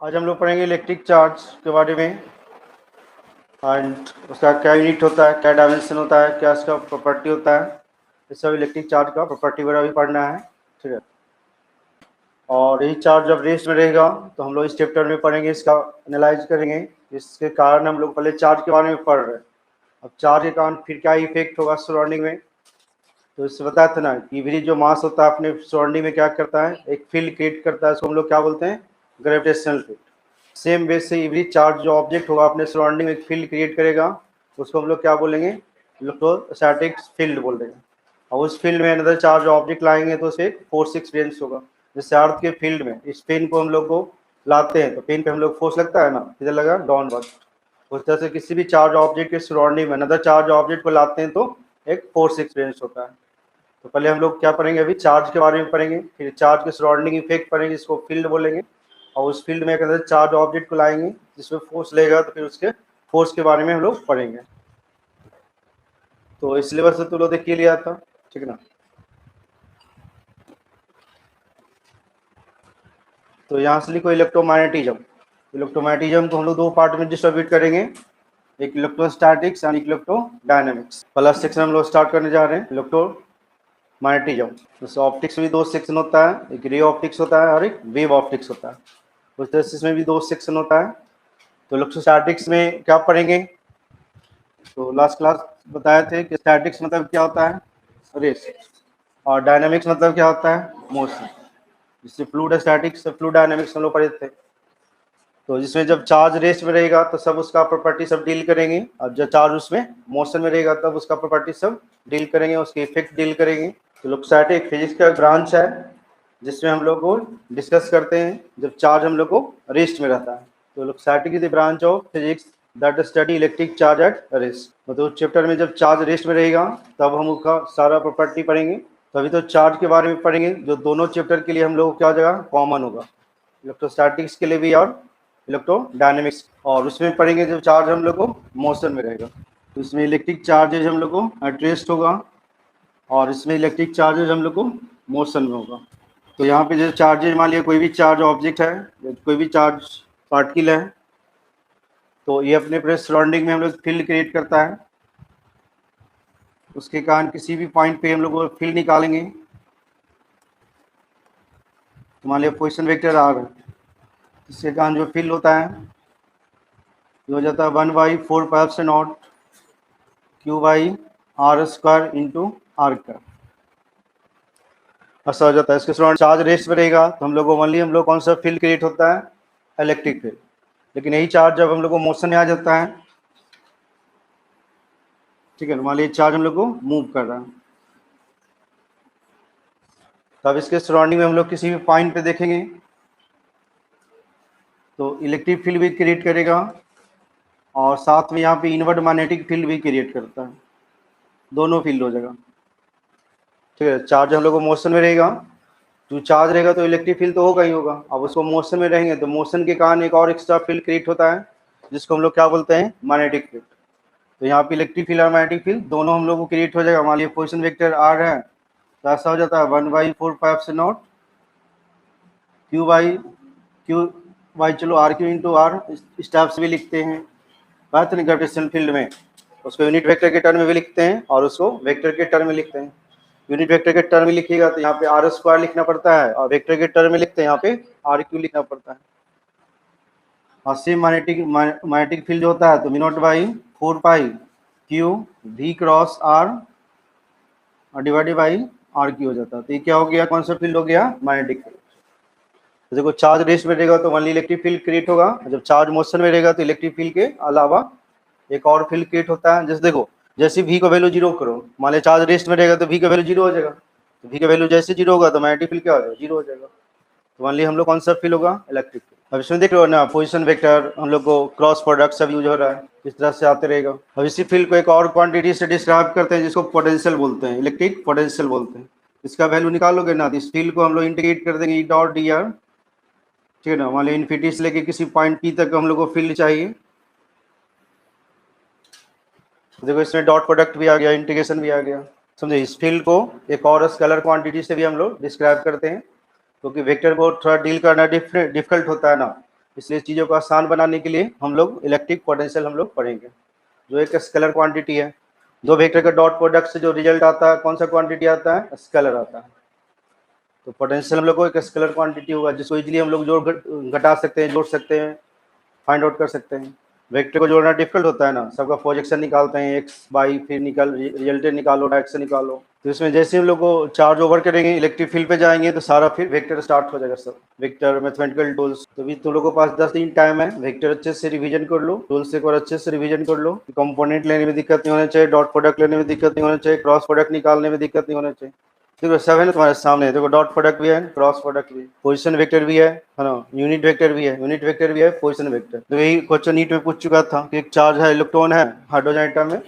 आज हम लोग पढ़ेंगे इलेक्ट्रिक चार्ज के बारे में एंड उसका क्या यूनिट होता है, क्या डायमेंशन होता है, क्या इसका प्रॉपर्टी होता है। इस सब इलेक्ट्रिक चार्ज का प्रॉपर्टी वगैरह भी पढ़ना है, ठीक है। और यही चार्ज जब रेस्ट में रहेगा तो हम लोग इस चैप्टर में पढ़ेंगे, इसका एनालाइज करेंगे। इसके कारण हम लोग पहले चार्ज के बारे में पढ़ रहे हैं। अब चार्ज के कारण फिर क्या इफेक्ट होगा सराउंडिंग में, तो इससे बताया था ना कि भी जो मास होता है अपने सराउंडिंग में क्या करता है, एक फील्ड क्रिएट करता है। इसको हम लोग क्या बोलते हैं, ग्रेविटेशनल फील्ड। सेम वे से एवरी चार्ज जो ऑब्जेक्ट होगा अपने सराउंडिंग में एक फील्ड क्रिएट करेगा, उसको हम लोग क्या बोलेंगे, इलेक्ट्रोस्टैटिक फील्ड बोल देंगे। और उस फील्ड में अनदर चार्ज ऑब्जेक्ट लाएंगे तो उसे फोर्स एक्सपीरियंस होगा। जैसे अर्थ के फील्ड में इस पेन को हम लोग को लाते हैं तो पेन पे हम लोग फोर्स लगता है ना, किधर लगा, डाउनवर्ड। उस तरह से किसी भी चार्ज ऑब्जेक्ट के सराउंडिंग में अनदर चार्ज ऑब्जेक्ट को लाते हैं तो एक फोर्स एक्सपीरियंस होता है। तो पहले हम लोग क्या पढ़ेंगे, अभी चार्ज के बारे में पढ़ेंगे, फिर चार्ज के सराउंडिंग इफेक्ट पढ़ेंगे, जिसको फील्ड बोलेंगे। और उस फील्ड में एक अंदर चार्ज ऑब्जेक्ट को लाएंगे जिसमें फोर्स लगेगा, तो फिर उसके फोर्स के बारे में हम लोग पढ़ेंगे। तो इस सिलेबस से तो लोग देख लिया था, ठीक है ना। तो यहाँ से लिखो इलेक्ट्रोमैग्नेटिज्म। इलेक्ट्रोमैग्नेटिज्म को हम लोग दो पार्ट में डिस्ट्रीब्यूट करेंगे, एक इलेक्ट्रोस्टैटिक्स एंड इलेक्ट्रोडायनेमिक्स। पहला सेक्शन हम लोग स्टार्ट करने जा रहे हैं इलेक्ट्रोमैग्नेटिज्म। जैसे ऑप्टिक्स में दो सेक्शन होता है, एक रे ऑप्टिक्स होता है और एक वेव ऑप्टिक्स होता है। उस तरह से इसमें भी दो सेक्शन होता है। तो इलेक्ट्रोस्टैटिक्स में क्या पढ़ेंगे, तो लास्ट क्लास बताए थे कि स्टैटिक्स मतलब क्या होता है, रेस, और डायनामिक्स मतलब क्या होता है, मोशन। जिससे फ्लूइड स्टैटिक्स से फ्लूइड डायनामिक्स हम लोग पढ़े थे। तो जिसमें जब चार्ज रेस्ट में रहेगा तो सब उसका प्रॉपर्टी सब डील करेंगे, और जब चार्ज उसमें मोशन में रहेगा तब उसका प्रॉपर्टी सब डील करेंगे, उसके इफेक्ट डील करेंगे। तो इलेक्ट्रोस्टैटिक फिजिक्स का ब्रांच है जिसमें हम लोग को डिस्कस करते हैं जब चार्ज हम लोग को रेस्ट में रहता है। तो electrostatic is the branch of physics that study electric charge at rest. मतलब चैप्टर में जब चार्ज रेस्ट में रहेगा तब हम उसका सारा प्रॉपर्टी पढ़ेंगे। तो अभी तो चार्ज के बारे में पढ़ेंगे जो दोनों चैप्टर के लिए हम लोग क्या जगह कॉमन होगा, इलेक्ट्रोस्टैटिक्स के लिए भी और इलेक्ट्रोडायनेमिक्स। और उसमें पढ़ेंगे जब चार्ज हम लोग को मोशन में रहेगा, तो इसमें इलेक्ट्रिक चार्जेज हम लोग को एट रेस्ट होगा और इसमें इलेक्ट्रिक चार्जेज हम लोग को मोशन में होगा। तो यहाँ पे जो चार्जेज, मान लिया कोई भी चार्ज ऑब्जेक्ट है, कोई भी चार्ज पार्टिकल है, तो ये अपने पूरे सराउंडिंग में हम लोग फील्ड क्रिएट करता है। उसके कारण किसी भी पॉइंट पे हम लोग फील्ड निकालेंगे। तो मान लिया पोजिशन वेक्टर आ रहा है, इसके कारण जो फील्ड होता है ये हो जाता है 1/4πε0 Q/r² इंटू आर का, ऐसा हो जाता है। इसके सराउंड चार्ज रेस्ट में रहेगा तो हम लोग को ओनली हम लोग कौन सा फील्ड क्रिएट होता है, इलेक्ट्रिक फील्ड। लेकिन यही चार्ज जब हम लोग को मोशन में आ जाता है, ठीक है, मान लीजिए चार्ज हम लोग को मूव कर रहा है, तब इसके सराउंडिंग में हम लोग किसी भी पॉइंट पे देखेंगे तो इलेक्ट्रिक फील्ड भी क्रिएट करेगा और साथ में यहाँ पे इनवर्ट मैग्नेटिक फील्ड भी क्रिएट करता है, दोनों फील्ड हो जाएगा, ठीक है। चार्ज हम लोग को मोशन में रहेगा, जो चार्ज रहेगा तो इलेक्ट्रिक फील्ड तो होगा ही होगा। अब उसको मोशन में रहेंगे तो मोशन के कारण एक और एक्स्ट्रा फील्ड क्रिएट होता है जिसको हम लोग क्या बोलते हैं, मैग्नेटिक फील्ड। तो यहाँ पे इलेक्ट्रिक फील्ड और मैग्नेटिक फील्ड दोनों हम लोग को क्रिएट हो जाएगा। मान लीजिए पोजिशन वेक्टर आर है तो ऐसा हो जाता है 1/4πε0 Q/Q, चलो RQ इंटू आर इस टाइप से भी लिखते हैं। बात नहीं, ग्रेविटेशनल फील्ड में उसको यूनिट वेक्टर के टर्म में भी लिखते हैं और उसको वेक्टर के टर्म में लिखते हैं। यूनिट वेक्टर के टर्म में लिखिएगा तो यहाँ पे r² लिखना पड़ता है, और वेक्टर के टर्म में लिखते हैं यहाँ पे RQ लिखना पड़ता है। और सेम मैग्नेटिक फील्ड जो होता है तो μ0/4π Q/V और डिवाइडेड बाई RQ हो जाता है। तो ये क्या हो गया, कौन सा फील्ड हो गया, मैग्नेटिक फील्ड। तो देखो चार्ज रेस्ट में रहेगा तो ओनली इलेक्ट्रिक फील्ड क्रिएट होगा, जब चार्ज मोशन में रहेगा तो इलेक्ट्रिक फील्ड के अलावा एक और फील्ड क्रिएट होता है। जैसे देखो, जैसे V का वैल्यू 0 करो, मान लो चार्ज रेस्ट में रहेगा तो V का वैल्यू 0 हो जाएगा, तो V का वैल्यू जैसे 0 होगा तो मैग्नेटिक फील्ड क्या हो जाएगा, 0 हो जाएगा। तो ओनली हम लोग कौन सा फील्ड होगा, इलेक्ट्रिक फील्ड। अब इसमें देख रहे हो ना, पोजीशन वेक्टर हम लोग को क्रॉस प्रोडक्ट सब यूज हो रहा है, इस तरह से आते रहेगा। अब इसी फील्ड को एक और क्वांटिटी से डिस्क्राइब करते हैं जिसको पोटेंशियल बोलते हैं, इलेक्ट्रिक पोटेंशियल बोलते हैं। इसका वैल्यू निकालोगे ना तो इस फील्ड को हम लोग इंटीग्रेट कर देंगे E.dr, ठीक है ना। मान लो इन्फिनिटी से लेके किसी पॉइंट P तक हम लोग को फील्ड चाहिए, देखो इसमें डॉट प्रोडक्ट भी आ गया, इंटीग्रेशन भी आ गया, समझे। इस फील्ड को एक और स्केलर क्वांटिटी से भी हम लोग डिस्क्राइब करते हैं, क्योंकि वेक्टर को थोड़ा डील करना डिफिकल्ट होता है ना, इसलिए चीज़ों को आसान बनाने के लिए हम लोग इलेक्ट्रिक पोटेंशियल हम लोग पढ़ेंगे, जो एक स्केलर क्वांटिटी है। दो वेक्टर का डॉट प्रोडक्ट से जो रिजल्ट आता है कौन सा क्वांटिटी आता है? स्केलर आता है। तो पोटेंशियल हम लोग को एक स्केलर क्वांटिटी होगा जिसको इजीली हम लोग जोड़ घटा सकते हैं, जोड़ सकते हैं, फाइंड आउट कर सकते हैं। वेक्टर को जोड़ना डिफिकल्ट होता है ना, सबका प्रोजेक्शन निकालते हैं एक्स वाई, फिर रिजल्टेंट निकालो, डायरेक्शन निकालो। तो इसमें जैसे हम लोग को चार्ज ओवर करेंगे, इलेक्ट्रिक फील्ड पे जाएंगे तो सारा फिर वेक्टर स्टार्ट हो जाएगा सब, वेक्टर मैथमेटिकल टूल्स। तो भी तुम लोगों के पास 10 दिन टाइम है, वेक्टर अच्छे से रिवीजन कर लो, टूल्स एक बार अच्छे से रिवीजन कर लो। कंपोनेंट लेने में दिक्कत नहीं होना चाहिए, डॉट प्रोडक्ट लेने में दिक्कत नहीं होना चाहिए, क्रॉस प्रोडक्ट निकालने में दिक्कत नहीं होना चाहिए। देखो सब है ना तुम्हारे सामने, देखो डॉट प्रोडक्ट भी है, क्रॉस प्रोडक्ट भी, पोजीशन वेक्टर भी है ना, यूनिट वेक्टर भी है, यूनिट वेक्टर भी है, पोजीशन वेक्टर। तो यही क्वेश्चन नीट में पूछ चुका था कि एक चार्ज है, इलेक्ट्रॉन है हाइड्रोजन एटम में,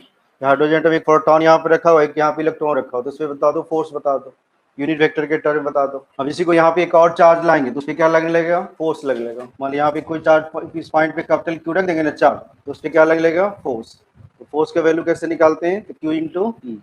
हाइड्रोजन एटम एक प्रोटॉन यहाँ पे रखा हुआ है, एक यहाँ पे इलेक्ट्रॉन रखा हो, तो उसमें बता दो फोर्स बता दो, यूनिट वेक्टर के टर्म बता दो। अब इसी को यहाँ पे एक और चार्ज लाएंगे तो उसपे क्या लगने लगेगा? फोर्स लगने लगेगा। मान लीजिए यहाँ पे कोई चार्ज इस पॉइंट पे कैपिटल क्यू रख देंगे ना चार्ज, तो उसपे क्या लगने लगेगा? फोर्स। तो फोर्स का वैल्यू कैसे निकालते हैं? क्यू इंटू ई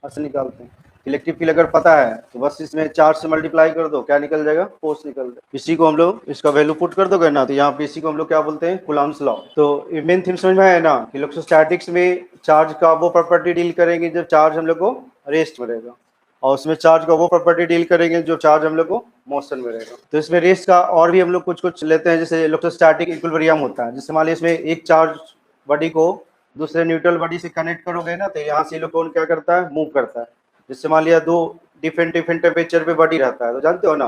ऐसे निकालते हैं। इलेक्ट्रिक फील्ड अगर पता है तो बस इसमें चार्ज से मल्टीप्लाई कर दो, क्या निकल जाएगा? फोर्स निकल जाएगा। इसी को हम लोग इसका वैल्यू पुट कर दोगे ना, तो यहाँ पे इसी को हम लोग क्या बोलते हैं? Coulomb's law. तो मेन थीम समझ में है ना, इलेक्ट्रोस्टैटिक्स में चार्ज का वो प्रॉपर्टी डील करेंगे जब चार्ज हम लोग को रेस्ट में रहेगा, और उसमें चार्ज का वो प्रॉपर्टी डील करेंगे जो चार्ज हम लोग को मोशन में रहेगा। तो इसमें रेस्ट का और भी हम लोग कुछ कुछ लेते हैं, जैसे इलेक्ट्रोस्टैटिक इक्विलिब्रियम होता है, जिससे मान लीजिए इसमें एक चार्ज बॉडी को दूसरे न्यूट्रल बॉडी से कनेक्ट करोगे ना, तो यहाँ से इलेक्ट्रॉन क्या करता है? मूव करता है। जिससे मान लिया दो डिफरेंट टेम्परेचर पे बॉडी रहता है, तो जानते हो ना,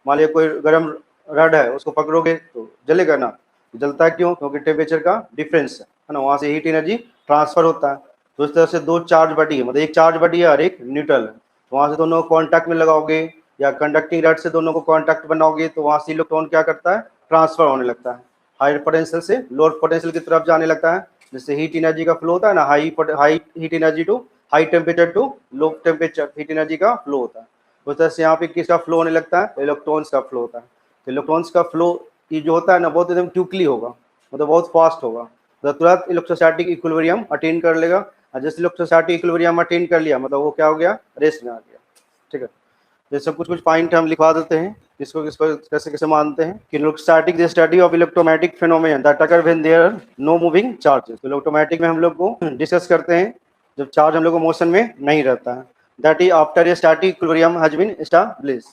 मान लिया कोई गर्म रड है, उसको पकड़ोगे तो जलेगा ना, जलता है क्यों? क्योंकि टेम्परेचर का डिफरेंस है ना, वहाँ से हीट एनर्जी ट्रांसफर होता है। तो इस तरह से दो चार्ज बॉडी है, मतलब एक चार्ज बॉडी है और एक न्यूट्रल है, तो वहाँ से दोनों को कॉन्टैक्ट में लगाओगे या कंडक्टिंग रड से दोनों को कॉन्टैक्ट बनाओगे, तो वहाँ से इलेक्ट्रॉन क्या करता है? ट्रांसफर होने लगता है, हाई पोटेंशियल से लोअर पोटेंशियल की तरफ जाने लगता है। जैसे हीट एनर्जी का फ्लो होता है ना, high heat energy to high temperature to low temperature, heat energy का फ्लो होता है। उस तरह से यहाँ पे किसका फ्लो होने लगता है? इलेक्ट्रॉन्स का फ्लो होता है। तो इलेक्ट्रॉन्स का फ्लो ये जो होता है ना, बहुत एकदम क्विकली होगा, मतलब बहुत फास्ट होगा, तो तुरंत इलेक्ट्रोस्टैटिक इक्विलिब्रियम अटेन कर लेगा। और जैसे इलेक्ट्रोस्टैटिक इक्विलिब्रियम अटेन कर लिया, मतलब वो क्या हो गया? रेस्ट में आ गया। ठीक है, जैसे कुछ कुछ पॉइंट हम लिखवा देते हैं, किसको किसको कैसे कैसे मानते हैं कि electrostatic the study of electromagnetic phenomenon that occur when there are no moving charges. तो इलेक्ट्रोमैग्नेटिक में हम लोग को डिस्कस करते हैं जब चार्ज हम लोग को मोशन में नहीं रहता है, that is after a static equilibrium has been established.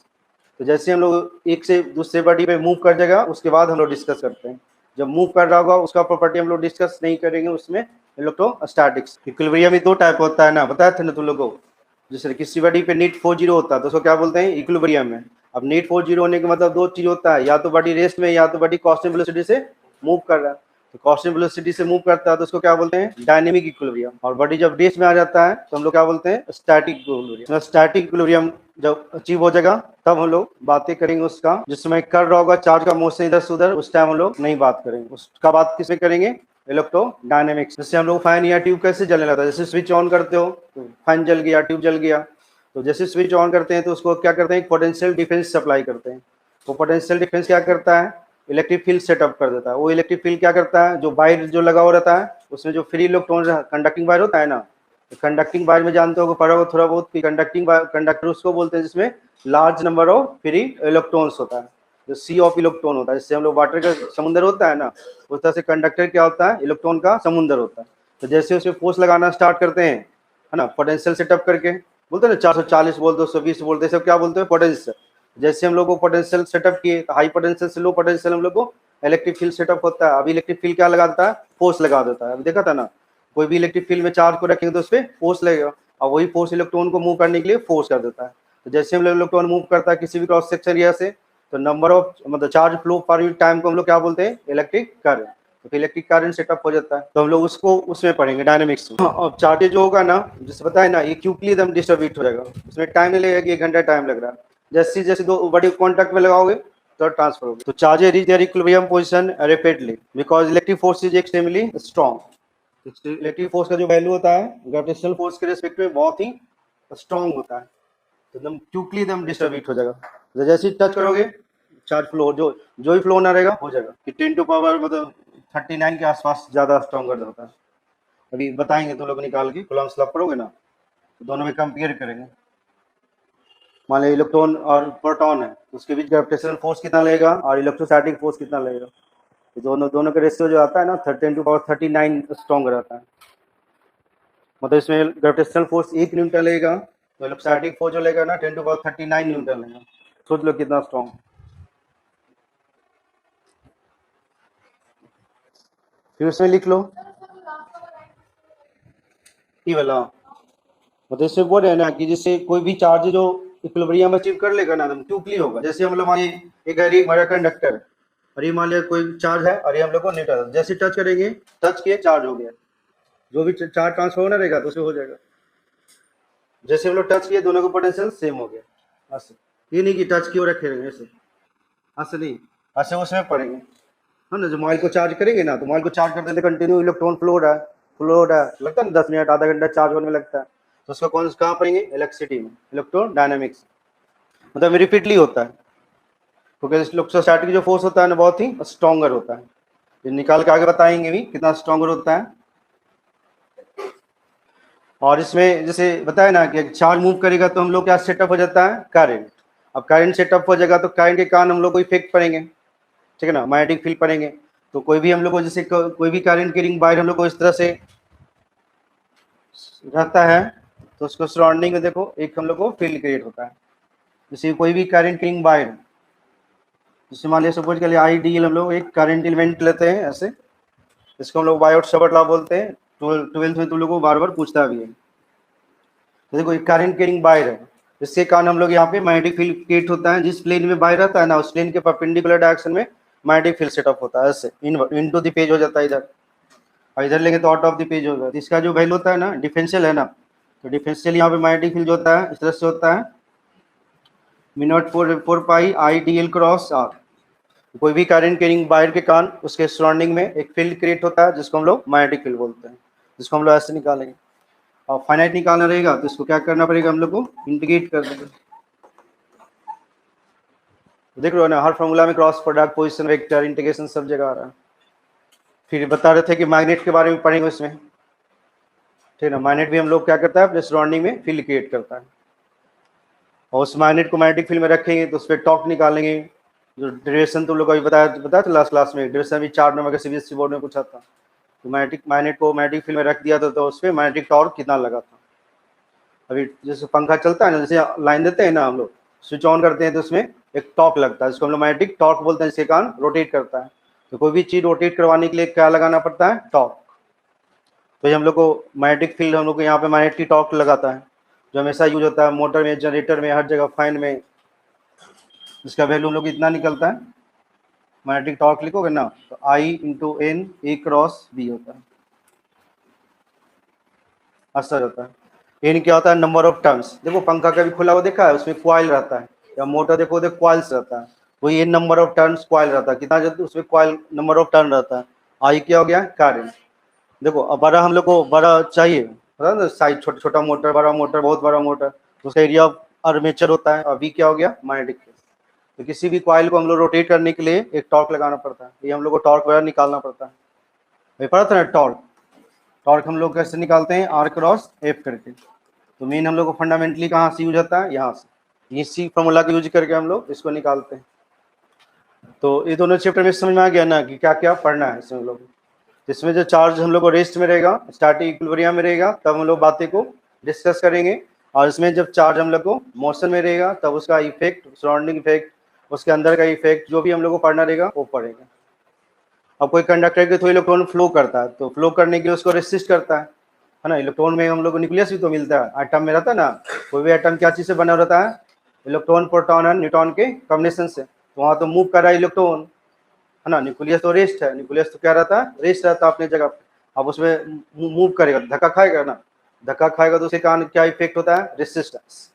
तो जैसे हम लोग एक से दूसरे बॉडी पे मूव कर जाएगा, उसके बाद हम लोग डिस्कस करते हैं। जब मूव कर रहा होगा उसका प्रॉपर्टी हम लोग डिस्कस नहीं करेंगे, उसमें इलेक्ट्रोस्टैटिक्स। इक्विलिब्रियम में दो टाइप होता है ना, बताया था ना तुम लोगों को। जैसे किसी बॉडी पे नीट 40 होता है तो उसको क्या बोलते हैं? इक्विलिब्रियम में। अब नीट 40 होने का मतलब दो चीज होता है, या तो बॉडी रेस्ट में, या तो बॉडी कांस्टेंट वेलोसिटी से मूव कर रहा है। तो कांस्टेंट वेलोसिटी से मूव करता है तो उसको क्या बोलते हैं? Dynamic equilibrium. और बॉडी जब रेस्ट में आ जाता है तो हम लोग क्या बोलते हैं? Static equilibrium. स्टैटिक इक्विलिब्रियम जब अचीव हो जाएगा तब हम लोग बातें करेंगे उसका। जिस समय कर रहा होगा चार्ज का मोशन इधर से उधर, उस टाइम हम लोग नहीं बात करेंगे, उसका बात किसमें करेंगे? इलेक्ट्रोडायनेमिक्स। जैसे हम लोग फैन या ट्यूब कैसे जलने लगता है, जैसे स्विच ऑन करते हो तो फैन जल गया, ट्यूब जल गया। तो जैसे स्विच ऑन करते हैं तो उसको क्या करते हैं? पोटेंशियल डिफरेंस सप्लाई करते हैं। वो पोटेंशियल डिफरेंस क्या करता है? इलेक्ट्रिक फील्ड सेटअप कर देता है। वो इलेक्ट्रिक फील्ड क्या करता है? जो वायर जो लगा हुआ रहता है उसमें जो फ्री इलेक्ट्रॉन कंडक्टिंग वायर होता है ना, तो कंडक्टिंग वायर में जानते हो पढ़ा हो थोड़ा बहुत कि कंडक्टिंग कंडक्टर उसको बोलते हैं जिसमें large number of free electrons होता है, जो सी ऑफ इलेक्ट्रॉन होता है। जैसे हम लोग वाटर का समुद्र होता है ना, उस तरह से कंडक्टर क्या होता है? इलेक्ट्रॉन का समुद्र होता है। तो जैसे उसमें फोर्स लगाना स्टार्ट करते हैं, है ना, पोटेंशियल सेटअप करके, बोलते हैं ना 440 वोल्ट 220 वोल्ट, सब क्या बोलते हैं? पोटेंशियल। जैसे हम लोग को पोटेंशियल सेटअप किए तो हाई पोटेंशियल से लो पोटेंशियल हम लोग को इलेक्ट्रिक फील्ड सेटअप होता है। अभी इलेक्ट्रिक फील्ड क्या लगा देता है? फोर्स लगा देता है। अभी देखा था ना, कोई भी इलेक्ट्रिक फील्ड में चार्ज को रखेंगे तो उस पर फोर्स लगेगा, और वही फोर्स इलेक्ट्रॉन को मूव करने के लिए फोर्स कर देता है। तो जैसे हम लोग इलेक्ट्रॉन मूव करता है किसी भी क्रॉस सेक्शन एरिया से, तो नंबर ऑफ मतलब charge flow per unit time को हम लोग क्या बोलते हैं? Electric current. तो इलेक्ट्रिक करंट सेटअप हो जाता है, तो हम लोग उसको उसमें पढ़ेंगे डायनेमिक्स में। और चार्ज जो होगा ना, जैसे बताए ना, ये क्यूकली एकदम डिस्ट्रीब्यूट हो जाएगा, उसमें टाइम नहीं लगेगा कि 1 घंटा टाइम लग रहा है। जैसे जैसे दो बड़ी कॉन्टैक्ट में लगाओगे तो ट्रांसफर होगा। तो charge reach their equilibrium position rapidly because electric force is extremely strong. Electric force का जो वैल्यू होता है ग्रेविटेशनल फोर्स के रिस्पेक्ट में बहुत ही स्ट्रॉन्ग होता है, तो एकदम क्विकली एकदम डिस्ट्रीब्यूट हो जाएगा। तो जैसे ही टच करोगे चार्ज फ्लो जो जो ही फ्लो ना रहेगा हो जाएगा कि 10 टू पावर मतलब 39 के आसपास ज्यादा स्ट्रॉन्गर होता है। अभी बताएंगे तो लोग निकाल के कूलम्ब्स लॉ पढ़ोगे ना, तो दोनों में कंपेयर करेंगे। मान लीजिए इलेक्ट्रॉन और प्रोटॉन है तो उसके बीच ग्रेविटेशनल फोर्स कितना लगेगा और इलेक्ट्रोस्टैटिक फोर्स कितना लगेगा, तो दोनों का रेशियो जो आता है ना 10⁻39 स्ट्रॉन्ग रहता है। मतलब इसमें ग्रेविटेशनल फोर्स 1 न्यूटन लगेगा तो इलेक्ट्रोस्टैटिक फोर्स जो लगेगा ना 10⁻39 न्यूटन लगेगा। सोच लो कितना स्ट्रॉन्ग। फिर उसमें लिख लो ई वाला, मतलब इसमें बोल रहे हैं ना कि जिससे कोई भी चार्ज जो इक्विलिब्रियम अचीव कर लेगा ना तो क्यूकली होगा। जैसे हम लोग मान लीजिए एक है हमारा कंडक्टर और ये मान लिया कोई चार्ज है और ये हम लोग को न्यूट्रल, जैसे टच करेंगे टच किए चार्ज हो गया, जो भी चार्ज ट्रांसफर होना रहेगा तो उसमें हो जाएगा। जैसे हम लोग टच किए दोनों का पोटेंशियल सेम हो गया। ऐसे ये नहीं कि टच किए रखे रहेंगे, ऐसे ऐसे नहीं, ऐसे उसमें पढ़ेंगे है ना। जो मोबाइल को चार्ज करेंगे ना तो मोबाइल को चार्ज करते थे कंटिन्यू इलेक्ट्रॉन फ्लो हो रहा है लगता है ना 10 मिनट आधा घंटा चार्ज होने में लगता है, तो उसका कौन कहाँ पढ़ेंगे इलेक्ट्रिसिटी में, इलेक्ट्रोडायनेमिक्स। मतलब रिपीटली होता है क्योंकि इलेक्ट्रोस्टैटिक जो फोर्स होता है ना बहुत ही स्ट्रॉन्गर होता है। ये निकाल के आगे बताएंगे भी कितना स्ट्रॉन्गर होता है। और इसमें जैसे बताया ना कि चार्ज मूव करेगा तो हम लोग क्या सेटअप हो जाता है करंट। अब करंट सेटअप हो जाएगा तो करंट के कारण हम लोग को इफेक्ट पड़ेंगे, ठीक है ना, मैग्नेटिक फील्ड पड़ेंगे। तो कोई भी हम लोग को जैसे कोई भी करंट की रिंग वायर हम लोग को इस तरह से रहता है तो उसको सराउंडिंग में देखो एक हम लोग को फील्ड क्रिएट होता है। जैसे कोई भी करंट की रिंग वायर, जैसे मान लिया सपोज के लिए आईडियल हम लोग एक करंट एलिमेंट लेते हैं ऐसे, इसको हम लोग बायोट शबट लॉ बोलते हैं। 12th में तुम लोग को बार बार पूछता भी है। तो देखो एक करंट कैरिंग वायर है, इसके कारण हम लोग यहाँ पे मैग्नेटिक फील्ड क्रिएट होता है। जिस प्लेन में वायर रहता है ना उस प्लेन के परपेंडिकुलर डायरेक्शन में मैग्नेटिक फील्ड सेटअप होता है, ऐसे इनटू द पेज हो जाता है इधर, और इधर लेंगे तो आउट ऑफ द पेज होगा। तो इसका जो वैल्यू होता है ना डिफरेंशियल है ना, तो डिफरेंशियल यहाँ पे मैग्नेटिक फील्ड जो होता है इस तरह से होता है μ0 4 pi I D L cross R. कोई भी करंट कैरिंग वायर के कारण उसके सराउंडिंग में एक फील्ड क्रिएट होता है जिसको हम लोग मैग्नेटिक फील्ड बोलते हैं, जिसको हम लोग ऐसे निकालेंगे। और फाइनाइट निकालना रहेगा तो इसको क्या करना पड़ेगा हम लोग को इंटीग्रेट कर देंगे। देख रहे हो ना हर फॉर्मूला में cross product position vector integration सब जगह आ रहा है। फिर बता रहे थे कि मैग्नेट के बारे में पढ़ेंगे उसमें, ठीक है ना। मैग्नेट भी हम लोग क्या करता है अपने सराउंडिंग में फील्ड क्रिएट करता है, और उस मैग्नेट को मैग्नेटिक फील्ड में रखेंगे तो उस पर टॉर्क निकालेंगे। जो ड्यूरेशन तुम लोग को अभी बताया था लास्ट क्लास में, ड्यूरेशन भी 4 नंबर के सीबीएसई बोर्ड में पूछा था। तो मैग्नेट को मैग्नेटिक फील्ड में रख दिया था तो उस पर मैग्नेटिक टॉर्क कितना लगा था। अभी जैसे पंखा चलता है ना, जैसे लाइन देते हैं ना हम लोग, स्विच ऑन करते हैं तो उसमें एक टॉर्क लगता है जिसको हम लोग मैग्नेटिक टॉर्क बोलते हैं, जिसके कारण रोटेट करता है। तो कोई भी चीज रोटेट करवाने के लिए क्या लगाना पड़ता है टॉर्क। तो ये हम लोग को मैग्नेटिक फील्ड हम लोग को यहाँ पे मैग्नेट की टॉर्क लगाता है, जो हमेशा यूज होता है मोटर में, जनरेटर में, हर जगह फैन में। इसका वैल्यू हम लोग इतना निकलता है, मैग्नेटिक टॉर्क लिखोगे ना तो I into N A cross B होता है, असर होता है। एन क्या होता है नंबर ऑफ टर्न्स। देखो पंखा कभी खुला हुआ देखा है, उसमें कॉइल रहता है, या मोटर देखो उधर कॉइल्स रहता है, वही N number of turns coil रहता है, कितना जल्दी उसमें कॉइल नंबर ऑफ टर्न रहता है। आई क्या हो गया करंट। देखो अब बड़ा हम लोग को बड़ा चाहिए, पता है ना साइज, छोटा छोटा मोटर, बड़ा मोटर, बहुत बड़ा मोटर, तो उसका एरिया ऑफ आर्मेचर होता है। अभी क्या हो गया मैग्नेटिक फील्ड। तो किसी भी कॉइल को हम लोग रोटेट करने के लिए एक टॉर्क लगाना पड़ता है, ये हम लोग को टॉर्क वगैरह निकालना पड़ता है। ये पता था ना टॉर्क, टॉर्क हम लोग कैसे निकालते हैं आर क्रॉस एफ करके। तो मेन हम लोग को फंडामेंटली कहाँ से यूज होता है, यहाँ से, इसी फॉर्मूला का यूज करके हम लोग इसको निकालते हैं। तो ये दोनों चैप्टर में समझ में आ गया ना कि क्या क्या पढ़ना है इसमें हम लोग। इसमें जो चार्ज हम लोग को रेस्ट में रहेगा, स्टैटिक इक्विलिब्रियम में रहेगा, तब हम लोग बातें को डिस्कस करेंगे। और इसमें जब चार्ज हम लोग को मोशन में रहेगा तब उसका इफेक्ट, सराउंडिंग इफेक्ट, उसके अंदर का इफेक्ट, जो भी हम लोग को पढ़ना रहेगा वो पढ़ेगा। अब कोई कंडक्टर के थ्रू इलेक्ट्रॉन फ्लो करता है तो फ्लो करने के लिए उसको रेसिस्ट करता है ना। इलेक्ट्रॉन में हम लोग को न्यूक्लियस भी तो मिलता है, एटम में रहता है ना। कोई भी एटम क्या चीज़ से बना रहता है, इलेक्ट्रॉन प्रोटॉन और न्यूट्रॉन के कॉम्बिनेशन से। तो वहाँ तो मूव कर रहा है इलेक्ट्रॉन, है ना। न्यूक्लियस तो रेस्ट है, न्यूक्लियस तो क्या रहता है रेस्ट रहता है अपने जगह पे। अब उसमें मूव करेगा, धक्का खाएगा ना, धक्का खाएगा तो उसके कारण क्या इफेक्ट होता है रेसिस्टेंस,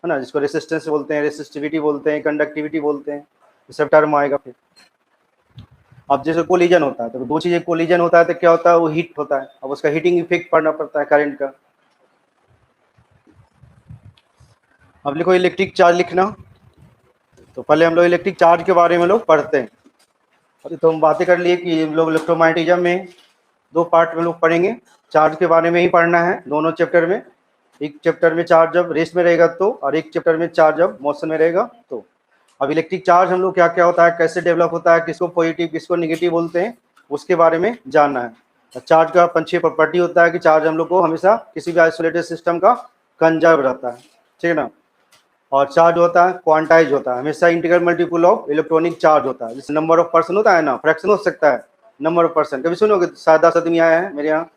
है ना, जिसको रेसिस्टेंस बोलते हैं, रेसिस्टिविटी बोलते हैं, कंडक्टिविटी बोलते हैं, ये सब टर्म आएगा फिर। अब जैसे कोलिजन होता है तो दो चीजें कोलिजन होता है तो क्या होता है वो हीट होता है, अब उसका हीटिंग इफेक्ट पड़ना पड़ता है करंट का। अब लिखो इलेक्ट्रिक चार्ज लिखना। तो पहले हम लोग इलेक्ट्रिक चार्ज के बारे में लोग पढ़ते हैं। अभी तो हम बातें कर लिए कि हम लोग इलेक्ट्रोमैग्नेटिज्म में 2 पार्ट में लोग पढ़ेंगे, चार्ज के बारे में ही पढ़ना है दोनों चैप्टर में। एक चैप्टर में चार्ज जब रेस्ट में रहेगा तो, और एक चैप्टर में चार्ज जब मोशन में रहेगा तो। अब इलेक्ट्रिक चार्ज हम लोग क्या क्या होता है, कैसे डेवलप होता है, किसको पॉजिटिव किसको नेगेटिव बोलते हैं, उसके बारे में जानना है। चार्ज का पंछी प्रॉपर्टी होता है कि चार्ज हम लोग को हमेशा किसी भी आइसोलेटेड सिस्टम का कंजर्व रहता है, ठीक है ना। और चार्ज होता है क्वांटाइज होता है, हमेशा integral multiple of electronic charge होता है। जैसे नंबर ऑफ पर्सन होता है ना, फ्रैक्शन हो सकता है नंबर ऑफ पर्सन। कभी सुनोगे 7-10 आदमी आया है मेरे यहाँ,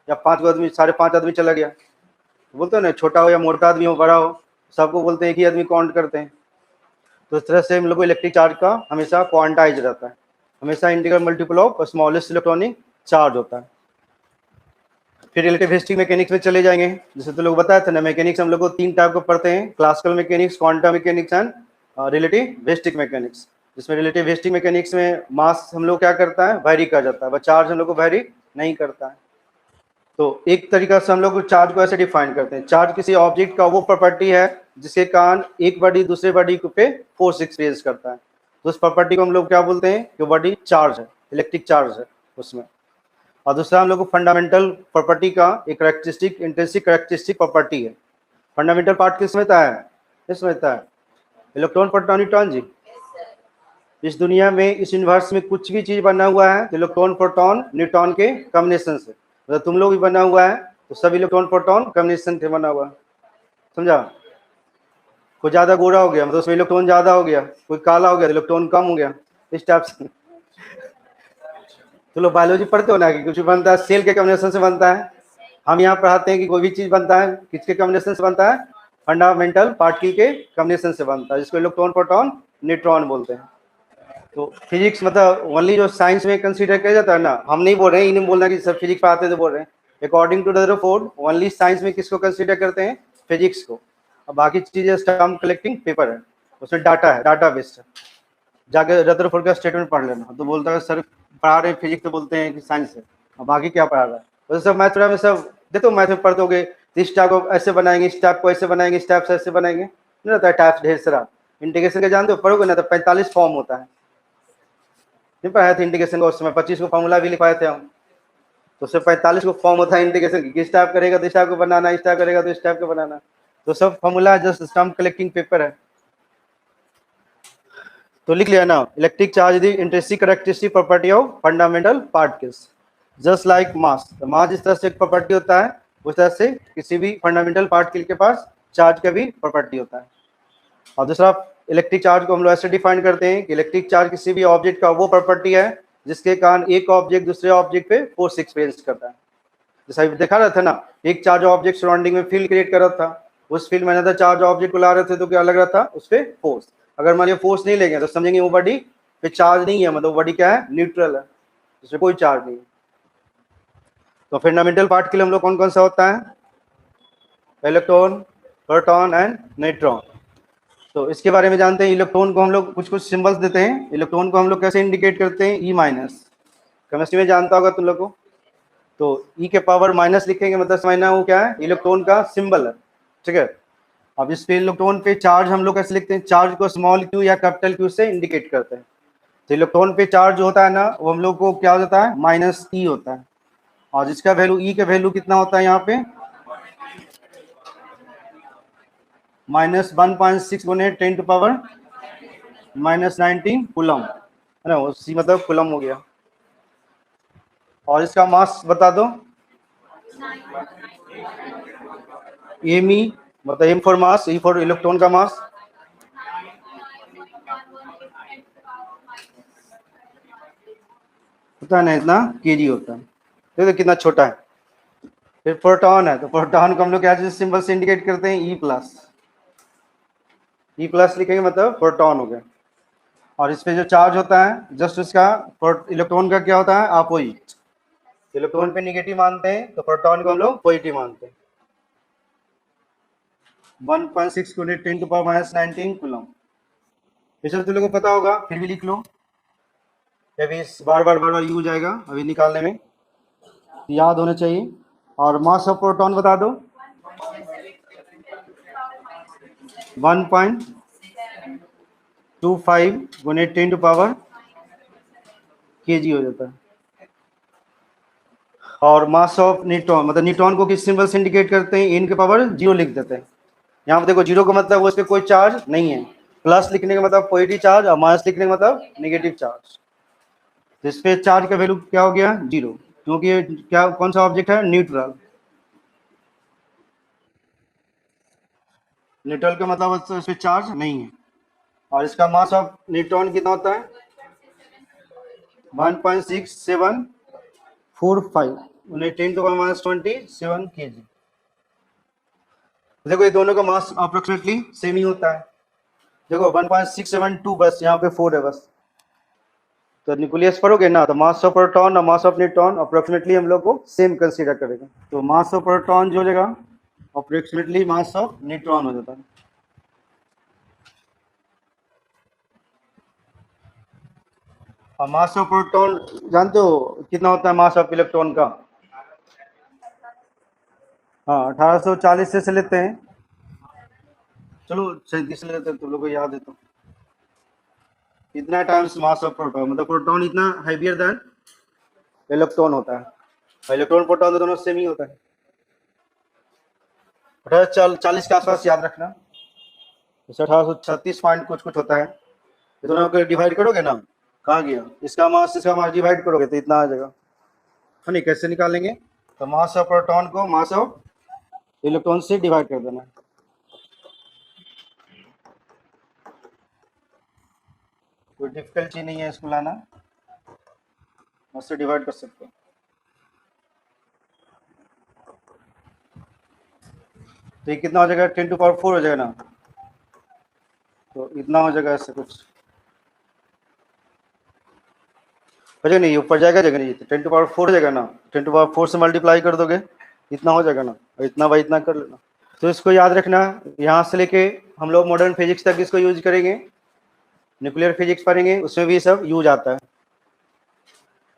या 5 आदमी 5.5 आदमी चला गया, बोलते हो ना, छोटा हो या मोटा आदमी हो बड़ा हो, सबको बोलते हैं एक ही आदमी काउंट करते हैं। तो इस तरह से हम लोग को इलेक्ट्रिक चार्ज का हमेशा क्वांटाइज रहता है, हमेशा integral multiple of smallest electronic charge होता है। फिर रिलेटिविस्टिक मैकेनिक्स में चले जाएंगे। जैसे तो लोग बताए थे ना, मैकेनिक्स हम लोग को 3 टाइप को पढ़ते हैं, classical mechanics, quantum mechanics and relativistic mechanics. जिसमें रिलेटिविस्टिक मैकेनिक्स में मास हम लोग क्या करता है, वैरी कर जाता है, बट चार्ज हम लोग को वैरी नहीं करता है। तो एक तरीका से हम लोग चार्ज को ऐसे डिफाइन करते हैं, चार्ज किसी ऑब्जेक्ट का वो प्रॉपर्टी है जिसके कारण एक बॉडी दूसरे बॉडी पे फोर्स एक्सपीरियंस करता है। तो उस प्रॉपर्टी को हम लोग क्या बोलते हैं, कि बॉडी चार्ज है, इलेक्ट्रिक चार्ज है उसमें। और दूसरा हम लोग को फंडामेंटल प्रॉपर्टी का एक करेक्टरिस्टिक इंट्रिंसिक करेक्टरिस्टिक प्रॉपर्टी है। फंडामेंटल पार्ट किस में होता है, इसमें होता है इलेक्ट्रॉन प्रोटॉन न्यूट्रॉन जी। इस दुनिया में, इस यूनिवर्स में कुछ भी चीज बना हुआ है तो इलेक्ट्रॉन प्रोटॉन न्यूट्रॉन के कॉम्बिनेशन से। मतलब तुम लोग भी बना हुआ है तो सब इलेक्ट्रॉन प्रोटॉन कॉम्बिनेशन से बना हुआ है, समझा। कोई ज्यादा गोरा हो गया मतलब उसमें इलेक्ट्रॉन ज्यादा हो गया, कोई काला हो गया तो इलेक्ट्रॉन कम हो गया, इस टाइप से। तो लोग बायोलॉजी पढ़ते हो ना कि कुछ बनता है सेल के कॉम्बिनेशन से बनता है। हम यहाँ पढ़ाते हैं कि कोई भी चीज बनता है किसके कॉम्बिनेशन से बनता है, फंडामेंटल पार्टिकल के कॉम्बिनेशन से बनता है, जिसको इलेक्ट्रॉन प्रोटॉन न्यूट्रॉन बोलते हैं। तो फिजिक्स मतलब ओनली जो साइंस में कंसीडर किया जाता है ना, हम नहीं बोल रहे हैं, इन्हें बोलना कि सब फिजिक्स पढ़ाते हैं तो बोल रहे हैं। According to Rutherford only science में किसको कंसीडर करते हैं, फिजिक्स को। और बाकी चीजें स्टैम्प कलेक्टिंग पेपर है, उसमें डाटा है, डाटा बेस्ड है। जाके रदरफोर्ड का स्टेटमेंट पढ़ लेना, तो बोलता है सर पढ़ा रहे हैं फिजिक्स तो बोलते हैं कि साइंस है, और बाकी क्या पढ़ा रहा है। वैसे सब मैथ में सब देखो, मैथ में पढ़ दोगे तो इस टाइप को ऐसे बनाएंगे, इस टाइप को ऐसे बनाएंगे, इस टाइप से ऐसे बनाएंगे, नहीं रहता है टाइप्स ढेर सारा। इंटीग्रेशन का जानते हो, पढ़ोगे ना तो 45 फॉर्म होता है। नहीं पढ़ाए थे इंटीग्रेशन का उस समय, 25 को फॉर्मूला भी लिखवाए थे हम। तो उससे 45 को फॉर्म होता है इंटीग्रेशन की, किस टाइप करेगा तो इस टाइप को बनाना, इस टाइप करेगा तो इस टाइप को बनाना। तो सब formula just stamp collecting paper है। तो लिख लिया ना, electric charge the intrinsic characteristic property of fundamental particles just like mass. Mass जिस तरह से एक प्रॉपर्टी होता है, उस तरह से किसी भी फंडामेंटल पार्टिकल के पास चार्ज का भी प्रॉपर्टी होता है। और दूसरा, इलेक्ट्रिक चार्ज को हम लोग ऐसे डिफाइन करते हैं कि इलेक्ट्रिक चार्ज किसी भी ऑब्जेक्ट का वो प्रॉपर्टी है जिसके कारण एक ऑब्जेक्ट दूसरे ऑब्जेक्ट पे फोर्स एक्सपीरियंस करता है। जैसा देखा रहा था ना, एक चार्ज ऑब्जेक्ट सराउंडिंग में फील्ड क्रिएट कर रहा था, उस फील्ड में अनदर चार्ज ऑब्जेक्ट को ला रहे थे तो क्या लग रहा था, उस पर फोर्स। अगर मान लिया फोर्स नहीं लेंगे तो समझेंगे वो बॉडी पे चार्ज नहीं है, मतलब बॉडी क्या है, न्यूट्रल है, उसमें कोई चार्ज नहीं है। तो फंडामेंटल पार्टिकल हम लोग कौन कौन सा होता है, इलेक्ट्रॉन, प्रोटॉन एंड न्यूट्रॉन। तो इसके बारे में जानते हैं। इलेक्ट्रॉन को हम लोग कुछ कुछ सिंबल्स देते हैं। इलेक्ट्रॉन को हम लोग कैसे इंडिकेट करते हैं, ई माइनस। केमिस्ट्री में जानता होगा तुम लोग को। तो ई के पावर माइनस लिखेंगे मतलब समझना वो क्या है, इलेक्ट्रॉन का सिंबल है, ठीक है। अब इस पे इलेक्ट्रॉन पे चार्ज हम लोग कैसे लिखते हैं, चार्ज को स्मॉल क्यू या कैपिटल क्यू से इंडिकेट करते हैं। तो इलेक्ट्रॉन पे चार्ज जो होता है ना, वो हम लोग को क्या होता है, माइनस ई होता है। और जिसका वैल्यू ई का वैल्यू कितना होता है यहाँ पे, -1.6 गुने 10 टू पावर -19 कूलम है ना, उसी मतलब कूलम हो गया। और इसका मास बता दो, एम ई मतलब M for mass, E for electron का मास। पता नहीं इतना केजी होता है, देखो कितना छोटा है। फिर प्रोटॉन है, तो प्रोटॉन को हम लोग क्या सिंबल से इंडिकेट करते हैं, ई प्लस। ई प्लस लिखेंगे मतलब प्रोटॉन हो गया। और इस पे जो चार्ज होता है जस्ट उसका इलेक्ट्रॉन का क्या होता है, अपोजिट। इलेक्ट्रॉन पे निगेटिव मानते हैं तो प्रोटॉन को हम लोग पॉजिटिव मानते हैं। 1.6 × 10 टू पावर -19 कूलम। ये सब तुम लोगों को पता होगा, फिर भी लिख लो, अभी बार बार यूज आएगा अभी निकालने में, याद होना चाहिए। और मास ऑफ प्रोटॉन बता दो, 1.25 × 10 टू पावर kg हो जाता है। और मास ऑफ न्यूट्रॉन, मतलब न्यूट्रॉन को किस सिंबल से इंडिकेट करते हैं, n के पावर 0 लिख देते हैं। यहाँ पे देखो 0 का मतलब वो इस पे कोई चार्ज नहीं है, प्लस लिखने का मतलब पॉजिटिव चार्ज और माइनस लिखने का मतलब नेगेटिव चार्ज। तो इस पे चार्ज का वैल्यू क्या हो गया, 0, क्योंकि ये क्या कौन सा ऑब्जेक्ट है, न्यूट्रल। न्यूट्रल का मतलब इस पे चार्ज नहीं है। और इसका मास ऑफ न्यूट्रॉन कितना होता है, 1.6745, उन्हें 10⁻27 kg। देखो ये दोनों का मास अप्रोक्सीमेटली सेम ही होता है। देखो 1.672, बस यहाँ पे 4 है बस। तो न्यूक्लियस पढ़ोगे ना, तो मास ऑफ प्रोटॉन और मास ऑफ न्यूट्रॉन अप्रोक्सीमेटली हम लोग को सेम कंसीडर करेगा। तो मास ऑफ प्रोटॉन जो हो जाएगा अप्रोक्सीमेटली मास ऑफ न्यूट्रॉन हो जाता है। और मास ऑफ प्रोटॉन जानते हो कितना होता है मास ऑफ इलेक्ट्रॉन का? हाँ 1840 से लेते हैं, चलो 37 से लेते हैं, तुम लोग को याद है तो। इतना टाइम्स मास ऑफ प्रोटॉन, मतलब प्रोटॉन इतना हैवियर देन इलेक्ट्रॉन होता है। इलेक्ट्रॉन प्रोटॉन तो दोनों सेम ही होता है। 1840 के आसपास याद रखना, जैसे 1836 पॉइंट कुछ कुछ होता है। ये दोनों को डिवाइड करोगे ना, कहाँ गया इसका मास डिवाइड करोगे तो इतना आ जाएगा। है नहीं, कैसे निकालेंगे, तो मास ऑफ प्रोटॉन को मास ऑफ इलेक्ट्रॉन से डिवाइड कर देना है। कोई डिफिकल्ट चीज नहीं है इसको लाना, उससे डिवाइड कर सकते हो। तो ये कितना हो जाएगा, 10⁴ हो जाएगा ना, तो इतना हो जाएगा ऐसे कुछ हो जाएगा। नहीं ऊपर जाएगा, जगह नहीं, 10⁴ हो जाएगा ना, 10⁴ से मल्टीप्लाई कर दोगे इतना हो जाएगा ना, और इतना बाई इतना कर लेना। तो इसको याद रखना, यहाँ से लेके हम लोग मॉडर्न फिजिक्स तक इसको यूज करेंगे। न्यूक्लियर फिजिक्स पढ़ेंगे उसमें भी सब यूज आता है।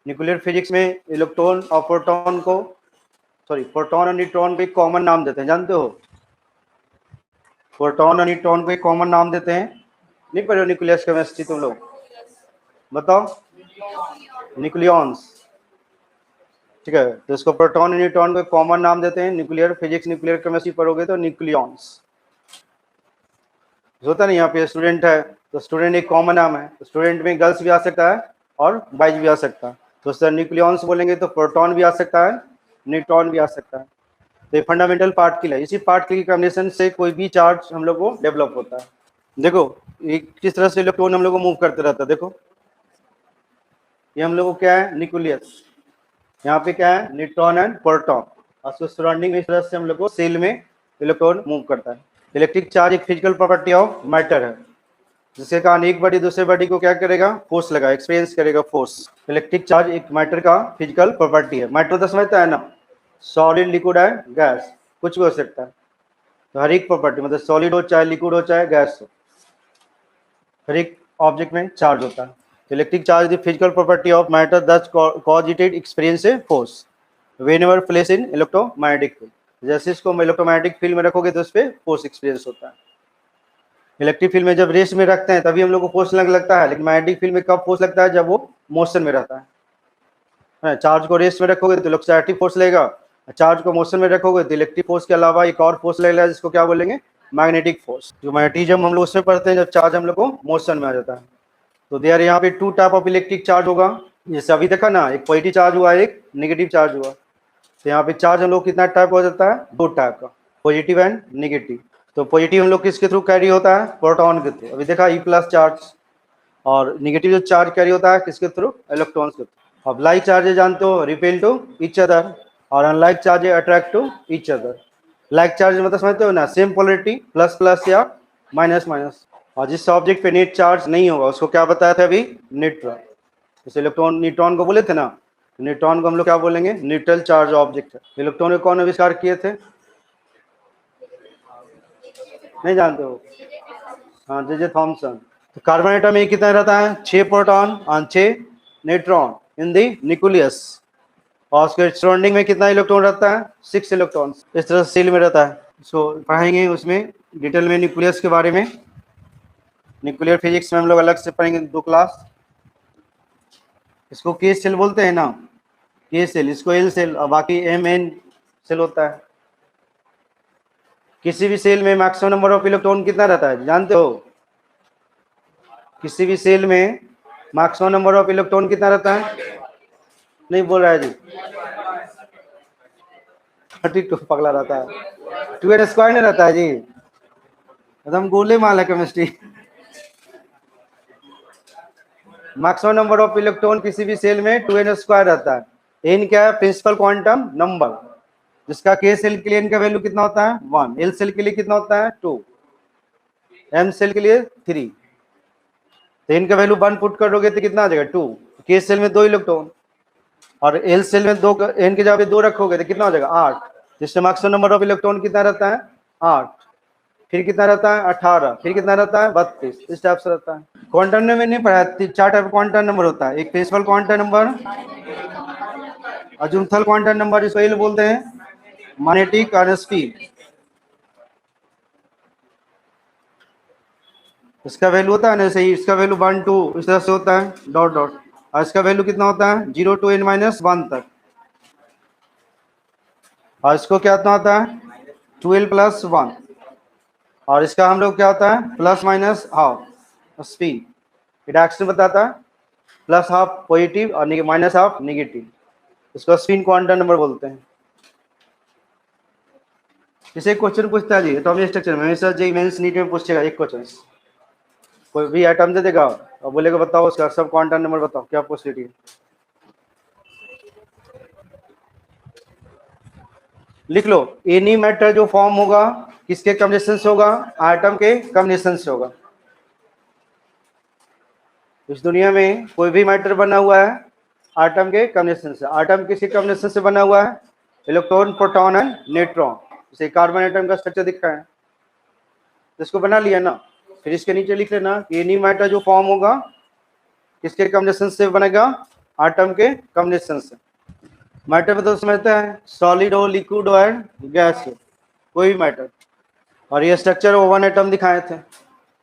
न्यूक्लियर फिजिक्स में इलेक्ट्रॉन और प्रोटॉन को, सॉरी प्रोटॉन और न्यूट्रॉन को एक कॉमन नाम देते हैं, जानते हो? प्रोटॉन और न्यूट्रॉन को एक कॉमन नाम देते हैं। नहीं पढ़े न्यूक्लियस केमिस्ट्री तुम लोग? बताओ, न्यूक्लियॉन्स, ठीक है। तो इसको प्रोटॉन और न्यूट्रॉन को एक कॉमन नाम देते हैं। न्यूक्लियर फिजिक्स न्यूक्लियर केमिस्ट्री पढ़ोगे तो न्यूक्लियॉन्स होता नहीं। यहाँ पे स्टूडेंट है तो स्टूडेंट एक कॉमन नाम है, तो स्टूडेंट में गर्ल्स भी आ सकता है और बॉयज भी आ सकता है। तो सर न्यूक्लियॉन्स बोलेंगे तो प्रोटॉन भी आ सकता है, न्यूट्रॉन भी आ सकता है। तो ये फंडामेंटल पार्टिकल है, इसी पार्टिकल की कॉम्बिनेशन से कोई भी चार्ज हम लोग को डेवलप होता है। देखो ये किस तरह से इलेक्ट्रॉन हम लोग को मूव करते रहता है। देखो ये हम लोग को क्या है, न्यूक्लियस, यहाँ पे क्या है, न्यूट्रॉन एंड प्रोटॉन, और उसके सराउंडिंग में इस तरह से हम लोग को सेल में इलेक्ट्रॉन मूव करता है। इलेक्ट्रिक चार्ज एक फिजिकल प्रॉपर्टी ऑफ मैटर है, जिसके कारण एक बॉडी दूसरे बॉडी को क्या करेगा, फोर्स लगा, एक्सपीरियंस करेगा फोर्स। इलेक्ट्रिक चार्ज एक मैटर का फिजिकल प्रॉपर्टी है। मैटर तो समझता है ना, सॉलिड लिक्विड है गैस, कुछ भी हो सकता है। तो हर एक प्रॉपर्टी मतलब सॉलिड हो चाहे लिक्विड हो चाहे गैस हो, हर एक ऑब्जेक्ट में चार्ज होता है। Electric charge the physical property of matter that cause it experience a force whenever place in electromagnetic field. जैसे इसको इलेक्ट्रोमैग्नेटिक फील्ड में रखोगे तो उस पर फोर्स एक्सपीरियंस होता है। इलेक्ट्रिक फील्ड में जब रेस्ट में रखते हैं तभी हम लोग को फोर्स लगता है, लेकिन मैग्नेटिक फील्ड में कब फोर्स लगता है, जब वो मोशन में रहता है। चार्ज को रेस्ट में रखोगे तो इलेक्ट्रोस्टैटिक फोर्स लगेगा, चार्ज को मोशन में रखोगे तो इलेक्ट्रिक फोर्स के अलावा एक और फोर्स लगेगा जिसको क्या बोलेंगे, मैग्नेटिक फोर्स। जो मैग्नेटिज्म हम लोग उसमें पढ़ते हैं जब चार्ज हम लोग को मोशन में आ जाता है। तो देयर यहाँ पे 2 टाइप ऑफ इलेक्ट्रिक चार्ज होगा, जैसे अभी देखा ना, एक पॉजिटिव चार्ज हुआ एक नेगेटिव चार्ज हुआ। तो यहाँ पे चार्ज हम लोग कितना टाइप हो जाता है, 2 टाइप का, पॉजिटिव एंड नेगेटिव। तो पॉजिटिव हम लोग किसके थ्रू कैरी होता है, प्रोटॉन के थ्रू, अभी देखा E+ चार्ज। और नेगेटिव जो चार्ज कैरी होता है किसके थ्रू, इलेक्ट्रॉन्स के थ्रू। अब लाइक चार्ज जानते हो, रिपेल टू ईच अदर, और unlike charge attract to each other. Like charge मतलब समझते हो ना, सेम पोलरिटी, प्लस प्लस या माइनस माइनस। और जिस ऑब्जेक्ट पे नेट चार्ज नहीं होगा उसको क्या बताया था अभी, न्यूट्रल। जैसे इलेक्ट्रॉन न्यूट्रॉन को बोले थे ना, न्यूट्रॉन को हम लोग क्या बोलेंगे, न्यूट्रल चार्ज ऑब्जेक्ट है। इलेक्ट्रॉन को कौन आविष्कार किए थे, नहीं जानते हो? हाँ, जे थॉमसन। तो कार्बन एटम में कितना रहता है, 6 प्रोटॉन और 6 न्यूट्रॉन इन दी न्यूक्लियस। और उसके सराउंडिंग में कितना इलेक्ट्रॉन रहता है, 6 इलेक्ट्रॉन। इस तरह सेल में रहता है। सो पढ़ाएंगे उसमें डिटेल में न्यूक्लियस के बारे में। न्यूक्लियर फिजिक्स में हम लोग अलग से पढ़ेंगे 2 क्लास। इसको केस सेल बोलते हैं ना, के सेल, इसको एल सेल और बाकी एम एन सेल होता है। किसी भी सेल में मैक्सिमम नंबर ऑफ इलेक्ट्रॉन कितना रहता है जानते हो? किसी भी सेल में मैक्सिमम नंबर ऑफ इलेक्ट्रॉन कितना रहता है? नहीं बोल रहा है जी। 32 पगला रहता है, 2n स्क्वायर नहीं रहता है जी, एकदम गोले माल है chemistry. Maximum number of electron किसी भी सेल में 2n स्क्वायर रहता है। n क्या है? प्रिंसिपल क्वांटम नंबर, जिसका k सेल के लिए n का वैल्यू कितना होता है? 1, l सेल के लिए कितना होता है? 2, m सेल के लिए 3। तो n का वैल्यू 1 पुट करोगे तो कितना आ जाएगा? 2। k सेल में 2 इलेक्ट्रॉन और l सेल में 2, n के जगह पे 2 रखोगे तो कितना हो जाएगा? 8। जिससे मैक्सिमम नंबर ऑफ इलेक्ट्रॉन कितना रहता है? 8। फिर कितना रहता है? 18। फिर कितना रहता है? 32। इस टाइप से रहता है। क्वांटम नंबर नहीं पढ़ा, 4 टाइप क्वांटम नंबर होता है। एक principal quantum number, azimuthal quantum number, इसको एल बोलते हैं, मैग्नेटिक और स्पीड। इसका वैल्यू होता है ना सही, इसका वैल्यू 1 2 इस तरह से होता है, डॉट डॉट, और इसका वैल्यू कितना होता है? 0 to n-1 तक। और इसको क्या होता है? 12 + 1। और इसका हम लोग क्या होता है? Plus minus half spin. Reduction बताता है, प्लस हाफ पॉजिटिव और माइनस हाफ नेगेटिव। इसको स्पिन क्वांटम नंबर बोलते हैं। इसे क्वेश्चन पूछता है जी एटॉमिक स्ट्रक्चर में, हमेशा जेईई मेंस नीट में पूछेगा एक क्वेश्चन। कोई भी एटम दे देगा और बोलेगा बताओ उसका सब क्वांटम नंबर बताओ, क्या पॉसिबिलिटी है? लिख लो, एनी मैटर जो फॉर्म होगा किसके कॉम्बिनेशन से होगा? एटम के कॉम्बिनेशन से होगा। इस दुनिया में कोई भी मैटर बना हुआ है एटम के कॉम्बिनेशन से। एटम किसके कॉम्बिनेशन से बना हुआ है? Electron, proton and neutron. जैसे कार्बन एटम का स्ट्रक्चर दिखा है, इसको बना लिया ना। फिर इसके नीचे लिख लेना, एनी मैटर जो फॉर्म होगा किसके कॉम्बिनेशन से बनेगा? एटम के कॉम्बिनेशन से। मैटर में तो समझता है सॉलिड हो, लिक्विड हो एंड गैस हो, कोई भी मैटर। और ये स्ट्रक्चर वो 1 एटम दिखाए थे,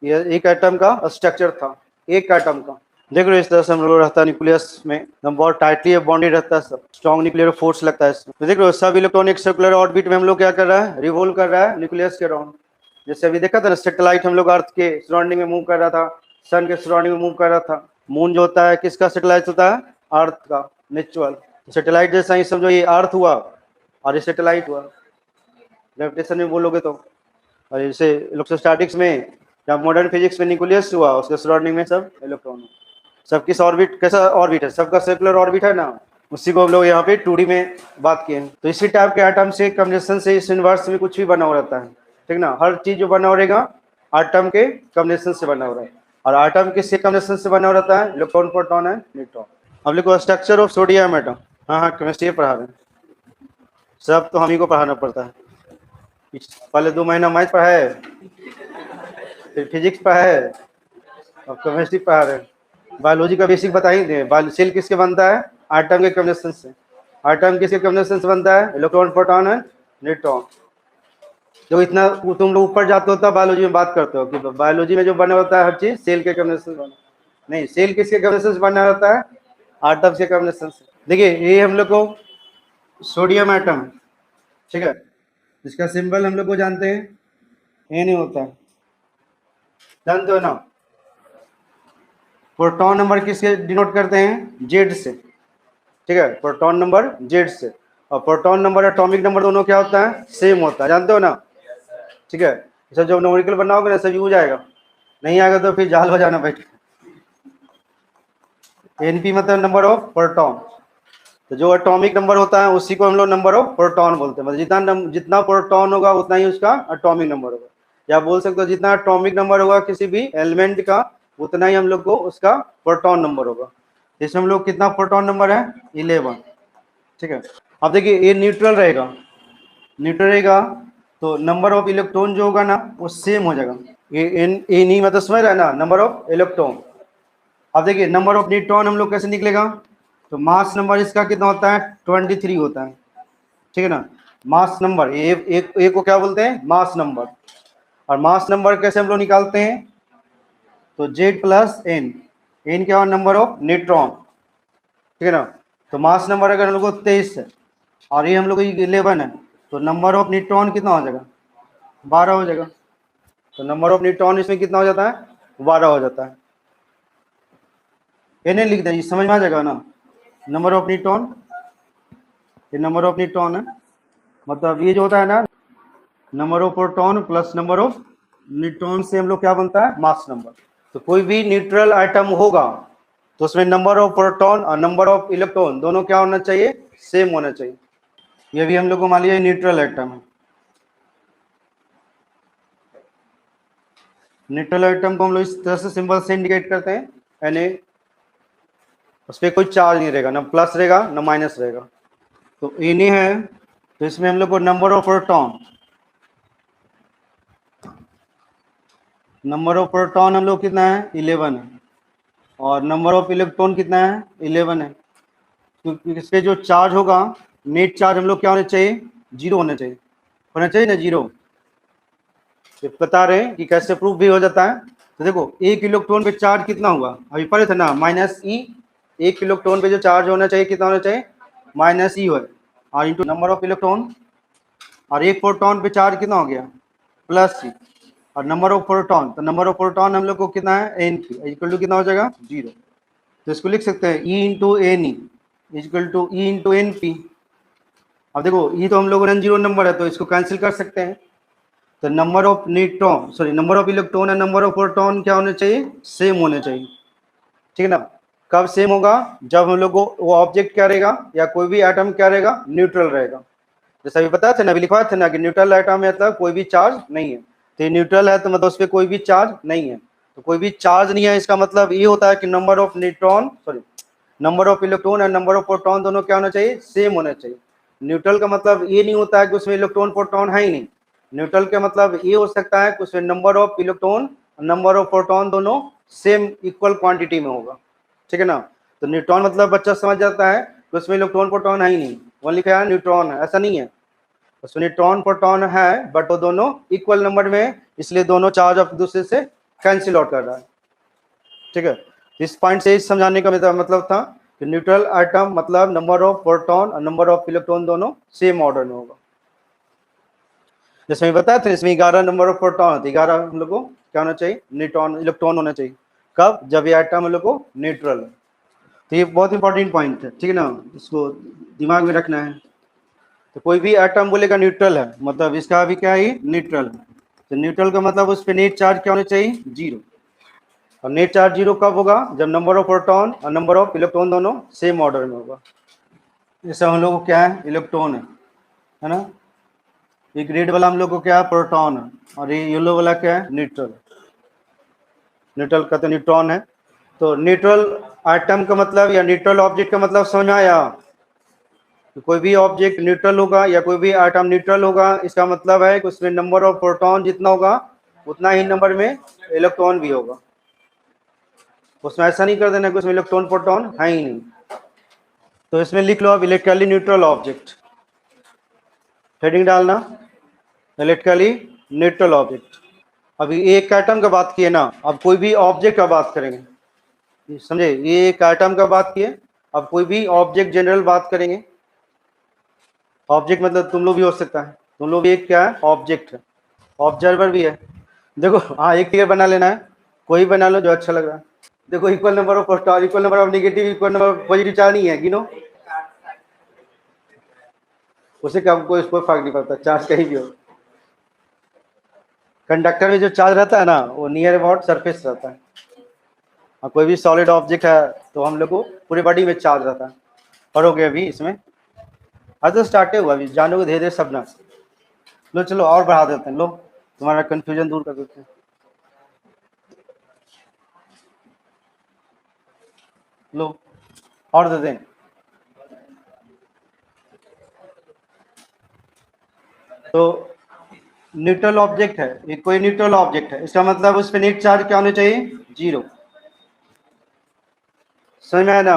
ये एक एटम का स्ट्रक्चर था, एक एटम का। देख रहे हो इस तरह से हम लोग रहता है न्यूक्लियस में, एकदम बहुत टाइटली बॉन्डेड रहता है, सब स्ट्रॉन्ग न्यूक्लियर फोर्स लगता है इसमें। तो देख रहे हो सब इलेक्ट्रॉनिक सर्कुलर ऑर्बिट में हम लोग क्या कर रहा है? रिवॉल्व कर रहा है न्यूक्लियस के अराउंड। जैसे अभी देखा था ना, सैटेलाइट हम लोग अर्थ के सराउंडिंग में मूव कर रहा था, सन के सराउंडिंग में मूव कर रहा था। मून जो होता है किसका सैटेलाइट होता है? अर्थ का, नेचुरल सैटेलाइट। जैसा ही सब जो ये अर्थ हुआ और ये सैटेलाइट हुआ, ग्रेविटेशन में बोलोगे तो। और जैसे इलेक्ट्रोस्टैटिक्स में, जब मॉडर्न फिजिक्स में न्यूक्लियस हुआ, उसके सराउंडिंग में सब इलेक्ट्रॉन। सब किस ऑर्बिट, कैसा ऑर्बिट है? सबका सर्कुलर ऑर्बिट है ना, उसी को हम लोग यहाँ पे 2D में बात किए हैं। तो इसी टाइप के एटम से कॉम्बिनेशन से इस यूनिवर्स में कुछ भी बना हुआ रहता है, ठीक ना। हर चीज जो बना हो रहेगा एटम के कॉम्बिनेशन से बना हो रहा है। और एटम किसके कॉम्बिनेशन से बना हो रहता है? Electron, proton and neutron. अब लिखो स्ट्रक्चर ऑफ सोडियम एटम। हाँ, केमिस्ट्री पढ़ा रहे हैं, सब तो हम ही को पढ़ाना पड़ता है। पहले 2 महीना मैथ पढ़ा है, फिर फिजिक्स पढ़ा है, अब केमिस्ट्री पढ़ा रहे हैं। बायोलॉजी का बेसिक बता ही दें। सेल किसके बनता है? एटम के कॉम्बिनेशन से। एटम किसके कॉम्बिनेशन से बनता है? Electron, proton and neutron. जो इतना तुम लोग ऊपर जाते होता बायोलॉजी में बात करते हो कि बायोलॉजी में जो बना होता है हर चीज सेल के कॉम्बिनेशन से बना। नहीं, सेल किसके कॉम्बिनेशन से बना होता है? एटम के कॉम्बिनेशन से। देखिए ये हम लोग को सोडियम एटम, ठीक है, इसका सिंबल हम लोग को जानते हैं, ए नहीं होता है, जानते हो ना। प्रोटॉन नंबर किससे डिनोट करते हैं? जेड से, ठीक है, प्रोटॉन नंबर जेड से। और प्रोटॉन नंबर एटॉमिक नंबर दोनों क्या होता है? सेम होता है, जानते हो ना, ठीक है। सब जब न्यूमेरिकल बनाओगे ना सब यूज आएगा, नहीं आएगा तो फिर जाल बजाना बैठ। एनपी मतलब नंबर ऑफ प्रोटॉन। तो जो एटॉमिक नंबर होता है उसी को हम लोग नंबर ऑफ प्रोटॉन बोलते हैं। मतलब जितना प्रोटॉन होगा उतना ही उसका एटॉमिक नंबर होगा। या बोल सकते हो जितना एटॉमिक नंबर होगा किसी भी एलिमेंट का, उतना ही हम लोग को उसका प्रोटॉन नंबर होगा। इसमें हम लोग कितना प्रोटॉन नंबर है? 11, ठीक है। अब देखिए ये न्यूट्रल रहेगा, न्यूट्रल रहेगा तो नंबर ऑफ इलेक्ट्रॉन जो होगा ना वो सेम हो जाएगा। ये नहीं मतलब समझ रहा है ना, नंबर ऑफ इलेक्ट्रॉन। अब देखिए नंबर ऑफ न्यूट्रॉन हम लोग कैसे निकलेगा? तो मास नंबर इसका कितना होता है? 23 होता है, ठीक है ना। मास नंबर एक को क्या बोलते हैं? Mass number. और मास नंबर कैसे हम लोग निकालते हैं? तो Z + N। N क्या हुआ? नंबर ऑफ न्यूट्रॉन, ठीक है ना। तो मास नंबर अगर हम लोग को 23 है और ये हम लोग को 11 है, तो नंबर ऑफ न्यूट्रॉन कितना हो जाएगा? 12 हो जाएगा। तो नंबर ऑफ न्यूट्रॉन इसमें कितना हो जाता है? 12 हो जाता है। इन्हें लिख दीजिए, समझ में आ जाएगा ना। नंबर ऑफ न्यूट्रॉन, ये नंबर ऑफ न्यूट्रॉन है, मतलब ये जो होता है ना, number of proton plus number of neutron से हम लोग क्या बनता है? Mass number. तो कोई भी न्यूट्रल आइटम होगा तो उसमें नंबर ऑफ प्रोटॉन और नंबर ऑफ इलेक्ट्रॉन दोनों क्या होना चाहिए? सेम होना चाहिए। ये भी हम लोग को मान लिया न्यूट्रल आइटम है। न्यूट्रल आइटम को हम लोग इस तरह से सिंबल से इंडिकेट करते हैं, यानी उस पर कोई चार्ज नहीं रहेगा, ना प्लस रहेगा ना माइनस रहेगा। तो एनी है, तो इसमें हम लोग को number of proton, number of proton हम लोग कितना है? 11 है। और नंबर ऑफ इलेक्ट्रॉन कितना है? 11 है। तो इस पे जो चार्ज होगा, नेट चार्ज हम लोग क्या होना चाहिए? 0 होना चाहिए, होना चाहिए ना 0। तो बता रहे हैं कि कैसे प्रूफ भी हो जाता है। तो देखो, एक इलेक्ट्रॉन पे चार्ज कितना हुआ? अभी पढ़े थे ना, -e। एक इलेक्ट्रॉन पे जो चार्ज होना चाहिए कितना होना चाहिए? -e हो, और इंटू नंबर ऑफ इलेक्ट्रॉन। और एक प्रोटॉन पे चार्ज कितना हो गया? +c। और नंबर ऑफ प्रोटॉन, तो नंबर ऑफ प्रोटॉन हम लोग को कितना है? n p इक्वल टू कितना हो जाएगा? 0। तो इसको लिख सकते हैं E into N E equal to E into N P. अब देखो, E तो हम लोग नॉन जीरो नंबर है तो इसको कैंसिल कर सकते हैं। तो number of neutron, sorry number of electron और नंबर ऑफ प्रोटॉन क्या होने चाहिए? सेम होने चाहिए, ठीक है ना। कब सेम होगा? जब हम लोग को वो ऑब्जेक्ट क्या रहेगा या कोई भी एटम क्या रहेगा? न्यूट्रल रहेगा। जैसा अभी बताया था ना, अभी लिखवाया था ना कि न्यूट्रल एटम मतलब कोई भी चार्ज नहीं है। तो ये न्यूट्रल है तो मतलब उस पर कोई भी चार्ज नहीं है। तो कोई भी चार्ज नहीं है, इसका मतलब ये होता है कि number of neutron, sorry number of electron और नंबर ऑफ प्रोटॉन दोनों क्या होना चाहिए? सेम होना चाहिए। न्यूट्रल का मतलब ये नहीं होता है कि उसमें इलेक्ट्रॉन प्रोटॉन है ही नहीं। न्यूट्रल का मतलब ये हो सकता है कि उसमें नंबर ऑफ इलेक्ट्रॉन और नंबर ऑफ प्रोटॉन दोनों सेम इक्वल क्वांटिटी में होगा, ठीक है ना। तो न्यूट्रॉन मतलब बच्चा समझ जाता है कि उसमें इलेक्ट्रॉन प्रोटॉन है ही नहीं, वो लिखा है न्यूट्रॉन है, ऐसा नहीं है। उसमें न्यूट्रॉन प्रोटॉन है बट वो दोनों इक्वल नंबर में है, इसलिए दोनों चार्ज एक दूसरे से कैंसिल आउट कर रहा है, ठीक है। इस पॉइंट से समझाने का मतलब था कि न्यूट्रल आइटम मतलब नंबर ऑफ प्रोटॉन और नंबर ऑफ इलेक्ट्रॉन दोनों सेम ऑर्डर में होगा। जैसे मैं बताया था, इसमें 11 नंबर ऑफ प्रोटॉन होते, 11 हम लोग को क्या होना चाहिए? न्यूट्रॉन इलेक्ट्रॉन होना चाहिए। कब? जब ये आइटम हम लोग को न्यूट्रल है। तो ये बहुत इंपॉर्टेंट पॉइंट है, ठीक है ना, इसको दिमाग में रखना है। तो कोई भी एटम बोलेगा न्यूट्रल है, मतलब इसका भी क्या है? न्यूट्रल। तो न्यूट्रल का मतलब उस पर नेट चार्ज क्या होना चाहिए? 0। और नेट चार्ज 0 कब होगा? जब नंबर ऑफ प्रोटॉन और नंबर ऑफ इलेक्ट्रॉन दोनों सेम ऑर्डर में होगा। जैसे हम लोग को क्या है? इलेक्ट्रॉन है ना। एक रेड वाला हम लोग को क्या है? प्रोटॉन है। और ये येलो वाला क्या है? न्यूट्रल। न्यूट्रल का तो न्यूट्रॉन है। तो न्यूट्रल आइटम का मतलब या न्यूट्रल ऑब्जेक्ट का मतलब समझ में आया? तो कोई भी ऑब्जेक्ट न्यूट्रल होगा या कोई भी आइटम न्यूट्रल होगा, इसका मतलब है कि उसमें नंबर ऑफ प्रोटॉन जितना होगा उतना ही नंबर में इलेक्ट्रॉन भी होगा। उसमें ऐसा नहीं कर देना कि उसमें इलेक्ट्रॉन प्रोटॉन है ही नहीं। तो इसमें लिख लो अब इलेक्ट्रिकली न्यूट्रल ऑब्जेक्ट, हेडिंग डालना इलेक्ट्रिकली न्यूट्रल ऑब्जेक्ट। अभी एक एटम का बात किए ना, अब कोई भी ऑब्जेक्ट का बात करेंगे, समझे? ये एक एटम का बात किए, अब कोई भी ऑब्जेक्ट जनरल बात करेंगे। ऑब्जेक्ट मतलब तुम लोग भी हो सकता है, तुम लोग भी एक क्या है? ऑब्जेक्ट है, ऑब्जर्वर भी है। देखो हाँ, एक फिगर बना लेना है, कोई बना लो जो अच्छा लग रहा है। देखो, equal number of proton, equal number of negative, equal number of positive charge नहीं है, गिनो। उसे क्या, कोई फर्क नहीं पड़ता चार्ज कहीं भी हो। कंडक्टर में जो चार्ज रहता है ना, वो नियर अबाउट सरफेस रहता है। और कोई भी सॉलिड ऑब्जेक्ट है तो हम लोग को पूरे बॉडी में चार्ज रहता है। पढ़ोगे अभी इसमें, आज तो स्टार्ट हुआ, अभी जानोगे धीरे धीरे सब ना। लो चलो और बढ़ा देते हैं, लो तुम्हारा कंफ्यूजन दूर कर देते हैं। लो और दे दें। तो न्यूट्रल ऑब्जेक्ट है, ये कोई न्यूट्रल ऑब्जेक्ट है, इसका मतलब उस पर नेट चार्ज क्या होने चाहिए? 0। समझ में आया ना।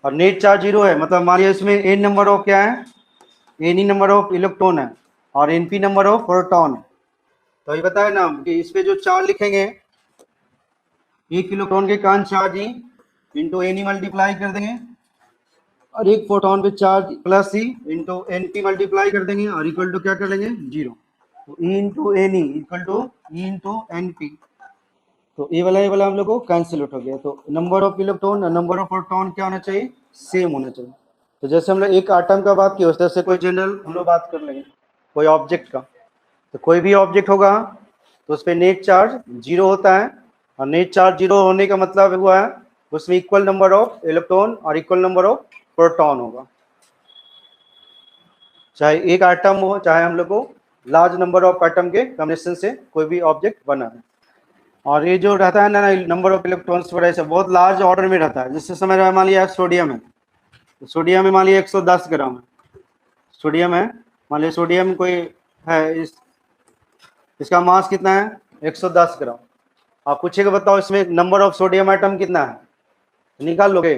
और नेट चार्ज 0 है, मतलब मानिए इसमें एन नंबर ऑफ क्या है? N E number of electron है और N P number of proton है। तो ये बताया ना कि इस पे जो चार्ज लिखेंगे, एक इलेक्ट्रॉन के कारण चार्ज ही इंटू एन ई मल्टीप्लाई कर देंगे और एक प्रोटॉन पे charge plus E into N P multiply कर देंगे और इक्वल टू क्या कर लेंगे 0। तो E into N E equal to E into N P. तो ये वाला हम लोग को कैंसिल आउट हो गया। तो नंबर ऑफ इलेक्ट्रॉन और नंबर ऑफ प्रोटॉन क्या होना चाहिए, सेम होना चाहिए। तो जैसे हम लोग एक आटम का बात किया उस तरह से कोई जनरल हम लोग बात कर लेंगे कोई ऑब्जेक्ट का। तो कोई भी ऑब्जेक्ट होगा तो उस पर नेट चार्ज 0 होता है, और नेट चार्ज 0 होने का मतलब हुआ है उसमें इक्वल नंबर ऑफ इलेक्ट्रॉन और इक्वल नंबर ऑफ प्रोटॉन होगा। चाहे एक आइटम हो चाहे हम लोग को लार्ज नंबर ऑफ आइटम के कॉम्बिनेशन से कोई भी ऑब्जेक्ट बना है। और ये जो रहता है ना नंबर ऑफ इलेक्ट्रॉन्स वगैरह से बहुत लार्ज ऑर्डर में रहता है। जिससे समझ रहा है, मान लिया सोडियम है तो सोडियम में मान लिया 110 ग्राम है सोडियम है। मान लिया सोडियम कोई है इसका मास कितना है 110 ग्राम। आप पूछेगा बताओ इसमें नंबर ऑफ सोडियम आइटम कितना है, निकाल लोगे,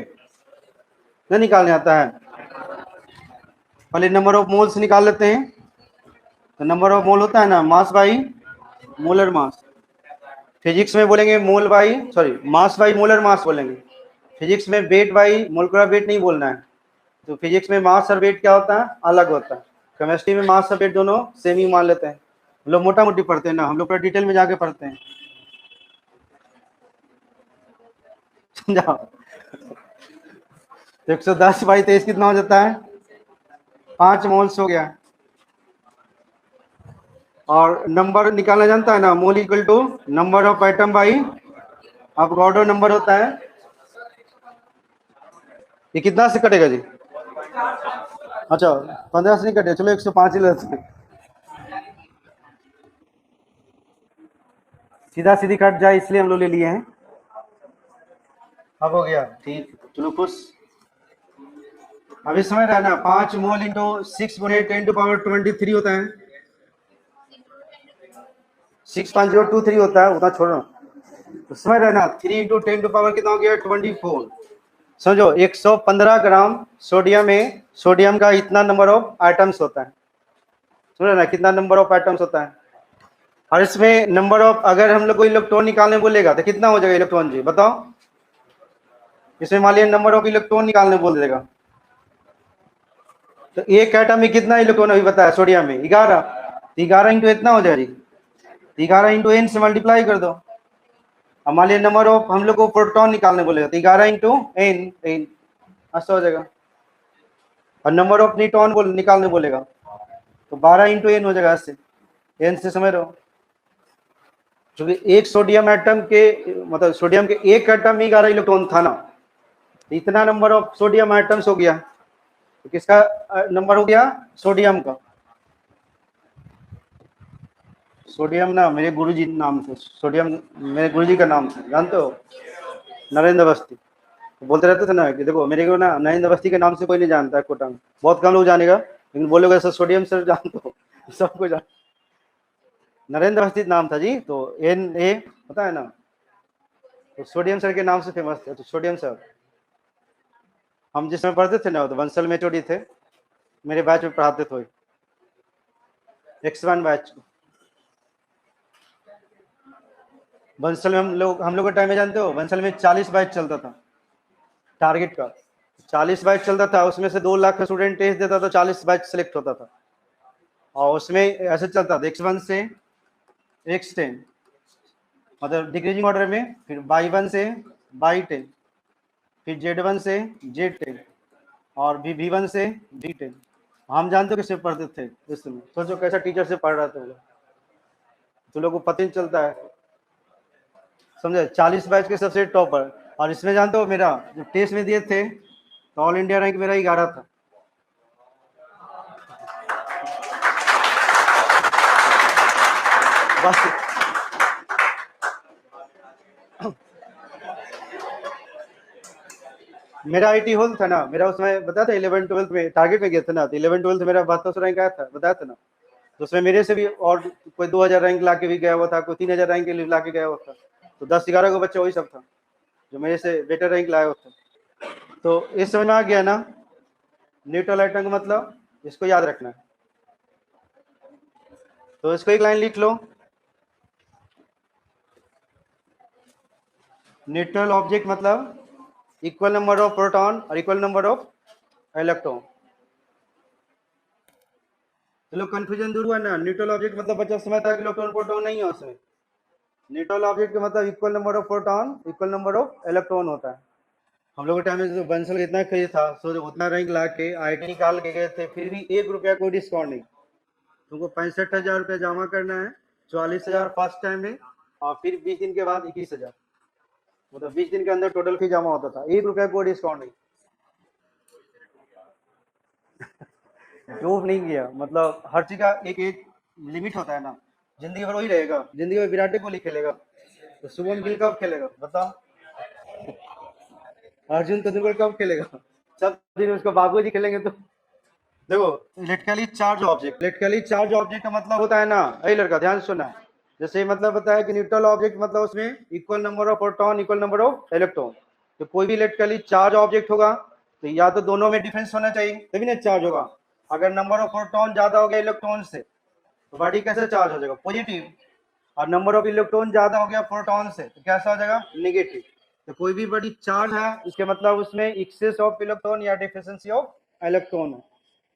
नहीं निकालने आता है। पहले नंबर ऑफ मोल्स निकाल लेते हैं। तो नंबर ऑफ मोल होता है ना mass by molar mass. Physics में बोलेंगे mole by sorry mass by molar mass बोलेंगे। फिजिक्स में वेट बाई मोलकुलर वेट नहीं बोलना है। तो फिजिक्स में मास और वेट क्या होता है, अलग होता है। केमिस्ट्री में मास और वेट दोनों सेम ही मान लेते हैं। हम लोग मोटा मोटी पढ़ते हैं ना, हम लोग पूरा डिटेल में जाके पढ़ते हैं, समझा। तो 110 बाई 23 कितना हो जाता है, 5 मोल्स हो गया। और नंबर निकालना जानता है ना, mole equal to number of item by Avogadro number होता है। ये कितना से कटेगा जी, अच्छा 15 से नहीं कटेगा, चलो 105 ही लेते हैं। सीधा सीधी कट जाए इसलिए हम लोग ले लिए हैं। अब हो गया ठीक, चलो खुश। अभी समझ रहा है ना, 5 मोल इंटू 6 गुणे 10 टू पावर 23 होता है, 65023 होता है, उतना छोड़ो। तो समझ रहे ना, 3 इंटू 10 टू पावर कितना हो गया 24। समझो 115 ग्राम सोडियम में सोडियम का इतना नंबर ऑफ आइटम्स होता है। समझ रहे ना कितना नंबर ऑफ आइटम्स होता है। और इसमें नंबर ऑफ अगर हम लोग को इलेक्ट्रॉन निकालने बोलेगा तो कितना हो जाएगा इलेक्ट्रॉन जी बताओ। इसमें मान लिया नंबर ऑफ इलेक्ट्रॉन निकालने बोल देगा तो एक एटम में कितना इलेक्ट्रॉन अभी बताया सोडियम में 11। 11 इंटू इतना हो जाएगी, 11 इंटू एन से मल्टीप्लाई कर दो। अब मान लिया नंबर ऑफ हम लोग को प्रोटॉन निकालने बोलेगा तो 11 इंटू एन एन ऐसा हो जाएगा। और नंबर ऑफ न्यूट्रॉन बोल निकालने बोलेगा तो 12 इंटू एन हो जाएगा ऐसे, एन से समझ रहे हो। क्योंकि एक सोडियम एटम के मतलब सोडियम के एक एटम में 11 इलेक्ट्रॉन था ना, इतना नंबर ऑफ सोडियम एटम्स हो गया। तो किसका नंबर हो गया सोडियम का। सोडियम ना मेरे गुरुजी नाम से, सोडियम मेरे गुरुजी का नाम था, जानते हो नरेंद्र अवस्थी। बोलते रहते थे ना कि देखो मेरे को ना नरेंद्र अवस्थी के नाम से कोई नहीं जानता है कोटा में, बहुत कम लोग जानेगा, लेकिन बोलोगे सर सोडियम सर जानते हो सबको जान। नरेंद्र अवस्थी नाम था जी। तो एन ए पता है ना, तो सोडियम सर के नाम से फेमस थे। तो सोडियम सर हम जिस समय पढ़ते थे ना तो बंसल में चोटी थे, मेरे बैच में पढ़ाते थे X1 बैच। बंसल में हम लोग के टाइम में जानते हो बंसल में 40 बैच चलता था टारगेट का। 40 बैच चलता था, उसमें से 2 लाख का स्टूडेंट टेस्ट देता तो 40 बैच सेलेक्ट होता था। और उसमें ऐसे चलता था X1 से X10 मतलब डिक्रीजिंग ऑर्डर में, फिर Y1 से Y10, फिर Z1 से Z10 और V1 से V10। हम जानते हो किससे पढ़ते थे इस समय, सोचो कैसा टीचर से पढ़ रहे थे लोग, तो लोगों को पता नहीं चलता है, समझे। 40 बैच के सबसे टॉपर। और इसमें जानते हो मेरा जो टेस्ट में दिए थे तो ऑल इंडिया रैंक मेरा 11 था। बस मेरा आईटी होल था ना, मेरा उसमें बताया था 11 12 में टारगेट में गया था ना, तो 11 12 मेरा 7200 रैंक आया था, बताया था ना। तो उसमें मेरे से भी और कोई 2000 रैंक ला के भी गया हुआ था, कोई 3000 रैंक के लिए ला के गया हुआ था। तो 10-11 को बच्चा वही सब था जो मेरे से बेटर रैंक लाया हुआ था। तो इस समझ में आ गया ना न्यूट्रल आइटम का मतलब, इसको याद रखना है। तो इसको एक लाइन लिख लो, न्यूट्रल ऑब्जेक्ट मतलब इक्वल नंबर ऑफ प्रोटॉन और इक्वल नंबर ऑफ इलेक्ट्रॉन। चलो कंफ्यूजन दूर हुआ ना। न्यूट्रल ऑब्जेक्ट मतलब बच्चा समझता है कि इलेक्ट्रॉन प्रोटॉन नहीं है उसमें। न्यूट्रल ऑब्जेक्ट का मतलब equal number of proton equal number of electron होता है। हम लोग के टाइम में जो बंसल का इतना क्रेज था, सो उतना रैंक ला के आईटी निकाल के गए थे, फिर भी 1 रुपया कोई डिस्काउंट नहीं। तुमको 65,000 रुपया जमा करना है, 44,000 फर्स्ट टाइम में, और फिर 20 दिन के बाद 21,000, मतलब 20 दिन के अंदर टोटल फी जमा होता था, 1 रुपया कोई डिस्काउंट नहीं। जो नहीं किया, मतलब हर चीज का एक एक लिमिट होता है ना। जिंदगी भर वही रहेगा, जिंदगी में विराट कोहली खेलेगा तो शुभम गिल कब खेलेगा बताओ? अर्जुन तेंदुलकर कब खेलेगा? सब दिन उसको बाबूजी खेलेंगे तो। देखो, इलेक्ट्रिकली चार्ज ऑब्जेक्ट का मतलब होता है ना, अरे लड़का ध्यान सुनना, जैसे मतलब बताया कि न्यूट्रल ऑब्जेक्ट मतलब उसमें equal number of proton equal number of electron. तो कोई भी इलेक्ट्रिकली चार्ज ऑब्जेक्ट होगा तो या तो दोनों में डिफरेंस होना चाहिए तभी ना चार्ज होगा। अगर नंबर ऑफ प्रोटॉन ज्यादा हो गया इलेक्ट्रॉन से तो बॉडी कैसे चार्ज हो जाएगा? पॉजिटिव। और नंबर ऑफ इलेक्ट्रॉन ज्यादा हो गया प्रोटॉन से तो कैसा हो जाएगा? नेगेटिव। तो कोई भी बॉडी चार्ज है इसके मतलब उसमें एक्सेस ऑफ इलेक्ट्रॉन या डिफिशिएंसी ऑफ इलेक्ट्रॉन है।